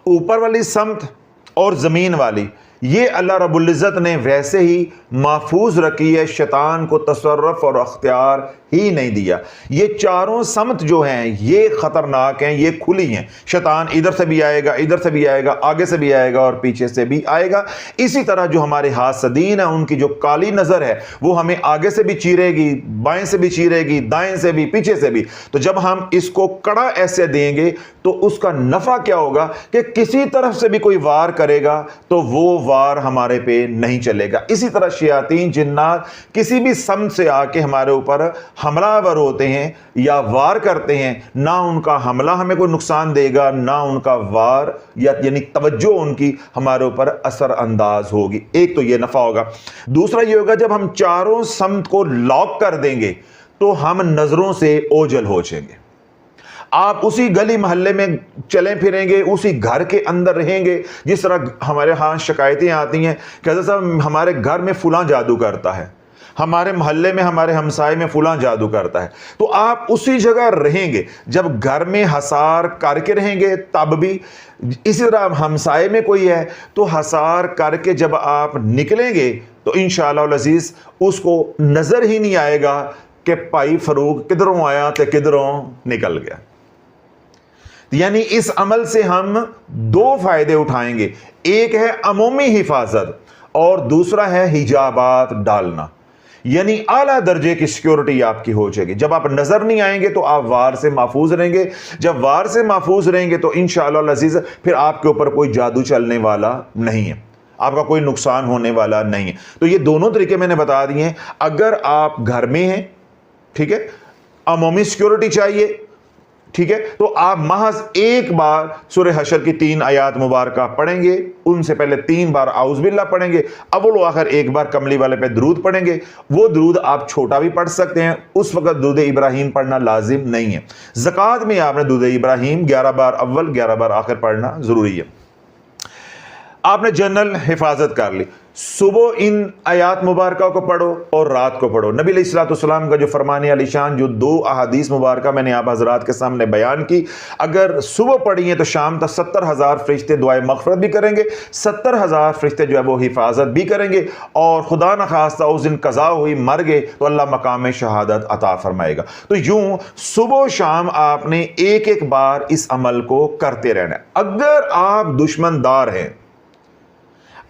ऊपर वाली समत और जमीन वाली ये अल्लाह रब्बुल इज़्ज़त ने वैसे ही महफूज रखी है, शैतान को तसर्रुफ और अख्तियार ही नहीं दिया। ये चारों समत जो हैं ये खतरनाक हैं, ये खुली हैं। शैतान इधर से भी आएगा, इधर से भी आएगा, आगे से भी आएगा और पीछे से भी आएगा। इसी तरह जो हमारे हासदीन है उनकी जो काली नज़र है वो हमें आगे से भी चीरेगी, बाएं से भी चीरेगी, दाएं से भी, पीछे से भी। तो जब हम इसको कड़ा ऐसे देंगे तो उसका नफ़ा क्या होगा कि किसी तरफ से भी कोई वार करेगा तो वो वार हमारे पे नहीं चलेगा। इसी तरह शयातीन जिन्नात किसी भी समत से आके हमारे ऊपर हमलावर होते हैं या वार करते हैं, ना उनका हमला हमें कोई नुकसान देगा, ना उनका वार यानी तवज्जो उनकी हमारे ऊपर असर अंदाज होगी। एक तो ये नफा होगा। दूसरा ये होगा जब हम चारों समत को लॉक कर देंगे तो हम नजरों से ओझल हो जाएंगे। आप उसी गली मोहल्ले में चले फिरेंगे, उसी घर के अंदर रहेंगे। जिस तरह हमारे यहाँ शिकायतें आती हैं कि हज़रत साहब हमारे घर में फुलां जादू करता है, हमारे मोहल्ले में, हमारे हमसाए में फुलां जादू करता है, तो आप उसी जगह रहेंगे। जब घर में हसार करके रहेंगे तब भी, इसी तरह हमसाए में कोई है तो हसार करके जब आप निकलेंगे तो इंशाअल्लाह अज़ीज़ उसको नज़र ही नहीं आएगा कि भाई फरूक किधरों आया तो किधरों निकल गया। यानी इस अमल से हम 2 फायदे उठाएंगे, एक है अमूमी हिफाजत और दूसरा है हिजाबात डालना। یعنی اعلیٰ درجے کی سیکیورٹی آپ کی ہو جائے گی. جب آپ نظر نہیں آئیں گے تو آپ وار سے محفوظ رہیں گے. جب وار سے محفوظ رہیں گے تو انشاءاللہ العزیز پھر آپ کے اوپر کوئی جادو چلنے والا نہیں ہے, آپ کا کوئی نقصان ہونے والا نہیں ہے. تو یہ دونوں طریقے میں نے بتا دیے ہیں. اگر آپ گھر میں ہیں, ٹھیک ہے, عمومی سیکیورٹی چاہیے, ٹھیک ہے, تو آپ محض ایک بار سورہ حشر کی 3 آیات مبارکہ پڑھیں گے. ان سے پہلے 3 بار اعوذ باللہ پڑھیں گے. اول و آخر ایک بار کملی والے پہ درود پڑھیں گے. وہ درود آپ چھوٹا بھی پڑھ سکتے ہیں, اس وقت درود ابراہیم پڑھنا لازم نہیں ہے. زکوٰۃ میں آپ نے درود ابراہیم 11 بار اول 11 بار آخر پڑھنا ضروری ہے. آپ نے جنرل حفاظت کر لی. صبح ان آیات مبارکہ کو پڑھو اور رات کو پڑھو. نبی علیہ الصلوۃ والسلام کا جو فرمان علی شان جو 2 احادیث مبارکہ میں نے آپ حضرات کے سامنے بیان کی, اگر صبح پڑھی ہیں تو شام تک 70,000 فرشتے دعائے مغفرت بھی کریں گے, 70,000 فرشتے جو ہے وہ حفاظت بھی کریں گے, اور خدا نخواستہ اس دن قضا ہوئی مر گئے تو اللہ مقام شہادت عطا فرمائے گا. تو یوں صبح و شام آپ نے ایک ایک بار اس عمل کو کرتے رہنا ہے. اگر آپ دشمن دار ہیں,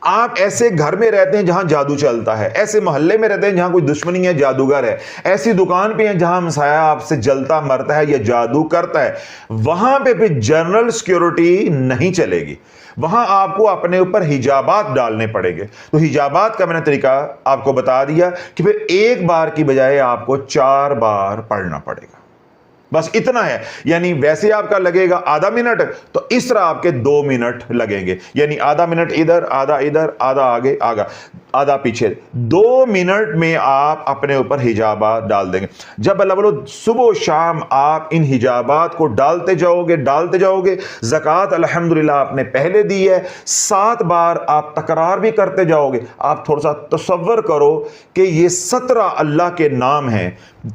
آپ ایسے گھر میں رہتے ہیں جہاں جادو چلتا ہے, ایسے محلے میں رہتے ہیں جہاں کوئی دشمنی ہے, جادوگر ہے, ایسی دکان پہ ہیں جہاں ہمسایہ آپ سے جلتا مرتا ہے یا جادو کرتا ہے, وہاں پہ پھر جنرل سیکیورٹی نہیں چلے گی. وہاں آپ کو اپنے اوپر حجابات ڈالنے پڑیں گے. تو حجابات کا میں نے طریقہ آپ کو بتا دیا کہ پھر ایک بار کی بجائے آپ کو 4 بار پڑھنا پڑے گا. بس اتنا ہے. یعنی ویسے آپ کا لگے گا آدھا منٹ, تو اس طرح آپ کے 2 منٹ لگیں گے. یعنی آدھا منٹ ادھر, آدھا آگے, آدھا پیچھے. 2 منٹ میں آپ اپنے اوپر حجابات ڈال دیں گے. جب اللہ بولو صبح و شام آپ ان حجابات کو ڈالتے جاؤ گے. زکوٰۃ الحمدللہ آپ نے پہلے دی ہے, 7 بار آپ تکرار بھی کرتے جاؤ گے. آپ تھوڑا سا تصور کرو کہ یہ 17 اللہ کے نام ہیں.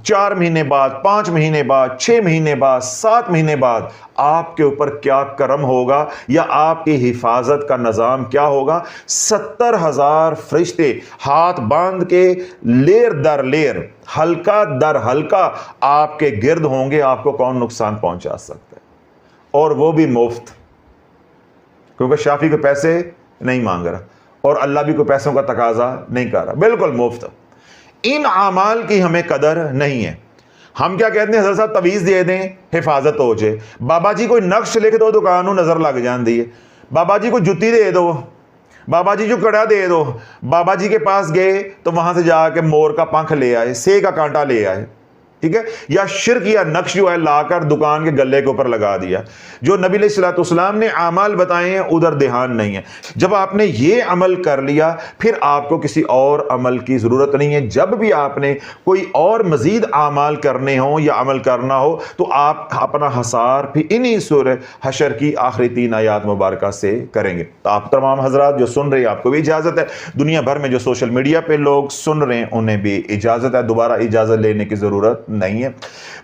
4 مہینے بعد, 5 مہینے بعد, 6 مہینے بعد, 7 مہینے بعد آپ کے اوپر کیا کرم ہوگا, یا آپ کی حفاظت کا نظام کیا ہوگا. 70,000 فرشتے ہاتھ باندھ کے لیر در لیر, حلقہ در حلقہ آپ کے گرد ہوں گے. آپ کو کون نقصان پہنچا سکتا ہے, اور وہ بھی مفت, کیونکہ شافی کو پیسے نہیں مانگ رہا اور اللہ بھی کوئی پیسوں کا تقاضا نہیں کر رہا, بالکل مفت. ان اعمال کی ہمیں قدر نہیں ہے. ہم کیا کہتے ہیں, حضرت صاحب تویز دے دیں حفاظت ہو جائے. بابا جی کوئی نقش لکھ دو دکانوں نظر لگ جاندی ہے. بابا جی کو جتی دے دو, بابا جی جو کڑا دے دو. بابا جی کے پاس گئے تو وہاں سے جا کے مور کا پنکھ لے آئے, سے کا کانٹا لے آئے, ٹھیک ہے, یا شرک یا نقش جو ہے لا کر دکان کے گلے کے اوپر لگا دیا. جو نبی علیہ الصلوۃ والسلام نے اعمال بتائے ہیں ادھر دھیان نہیں ہے. جب آپ نے یہ عمل کر لیا پھر آپ کو کسی اور عمل کی ضرورت نہیں ہے. جب بھی آپ نے کوئی اور مزید اعمال کرنے ہوں یا عمل کرنا ہو تو آپ اپنا حصار پھر انہی سورہ حشر کی آخری 3 آیات مبارکہ سے کریں گے. تو آپ تمام حضرات جو سن رہے ہیں آپ کو بھی اجازت ہے, دنیا بھر میں جو سوشل میڈیا پہ لوگ سن رہے ہیں انہیں بھی اجازت ہے, دوبارہ اجازت لینے کی ضرورت نہیں ہے.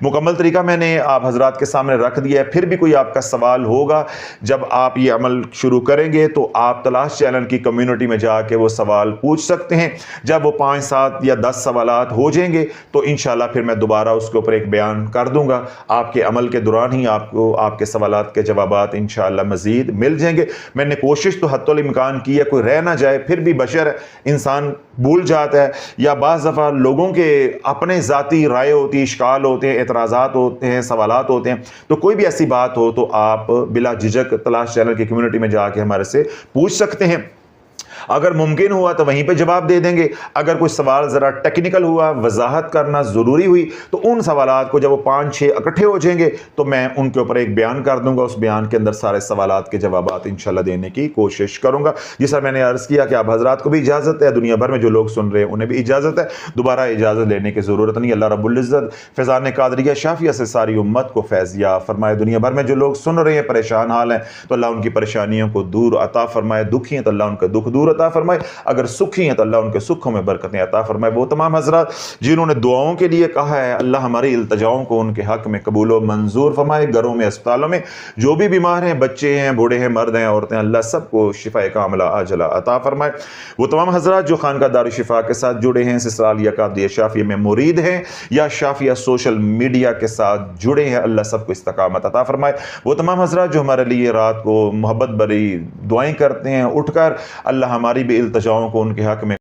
مکمل طریقہ میں نے آپ حضرات کے سامنے رکھ دیا ہے. پھر بھی کوئی آپ کا سوال ہوگا جب آپ یہ عمل شروع کریں گے تو آپ تلاش چینل کی کمیونٹی میں جا کے وہ سوال پوچھ سکتے ہیں. جب وہ 5 7 یا 10 سوالات ہو جائیں گے تو انشاءاللہ پھر میں دوبارہ اس کے اوپر ایک بیان کر دوں گا. آپ کے عمل کے دوران ہی آپ کو آپ کے سوالات کے جوابات انشاءاللہ مزید مل جائیں گے. میں نے کوشش تو حتی الامکان کی ہے کوئی رہ نہ جائے, پھر بھی بشر انسان بھول جاتا ہے, یا بعض دفعہ لوگوں کے اپنے ذاتی رائے ہوتی, اشکال ہوتے ہیں, اعتراضات ہوتے ہیں, سوالات ہوتے ہیں. تو کوئی بھی ایسی بات ہو تو آپ بلا جھجک تلاش چینل کی کمیونٹی میں جا کے ہمارے سے پوچھ سکتے ہیں. اگر ممکن ہوا تو وہیں پہ جواب دے دیں گے. اگر کوئی سوال ذرا ٹیکنیکل ہوا, وضاحت کرنا ضروری ہوئی, تو ان سوالات کو جب وہ 5 6 اکٹھے ہو جائیں گے تو میں ان کے اوپر ایک بیان کر دوں گا. اس بیان کے اندر سارے سوالات کے جوابات انشاءاللہ دینے کی کوشش کروں گا. جس طرح میں نے عرض کیا کہ آپ حضرات کو بھی اجازت ہے, دنیا بھر میں جو لوگ سن رہے ہیں انہیں بھی اجازت ہے, دوبارہ اجازت لینے کی ضرورت نہیں. اللہ رب العزت فیضان قادریہ شافیہ سے ساری امت کو فیض یاب فرمائے. دنیا بھر میں جو لوگ سن رہے ہیں پریشان حال ہیں تو اللہ ان کی پریشانیوں کو دور عطا فرمائے. دکھی ہیں تو اللہ ان کا دکھ دور عطا فرمائے. اگر سکھی ہیں تو اللہ ان کے سکھوں میں برکتیں عطا فرمائے. وہ تمام حضرات جنہوں نے دعاؤں کے لیے کہا ہے, اللہ ہماری التجاؤں کو ان کے حق میں قبول و منظور فرمائے. گھروں میں, اسپتالوں میں جو بھی بیمار ہیں, بچے ہیں, بوڑھے ہیں, مرد ہیں, عورتیں, اللہ سب کو شفاء کاملہ عاجلہ عطا فرمائے. وہ تمام حضرات جو خانقاہ دارالشفا کے ساتھ جڑے ہیں, سسرال قادریہ شافیہ میں مرید ہیں یا شافیہ سوشل میڈیا کے ساتھ جڑے ہیں, اللہ سب کو استقامت عطا فرمائے. وہ تمام حضرات جو ہمارے لیے رات کو محبت بری دعائیں کرتے ہیں اٹھ کر, اللہ ہماری بھی التجاؤں کو ان کے حق میں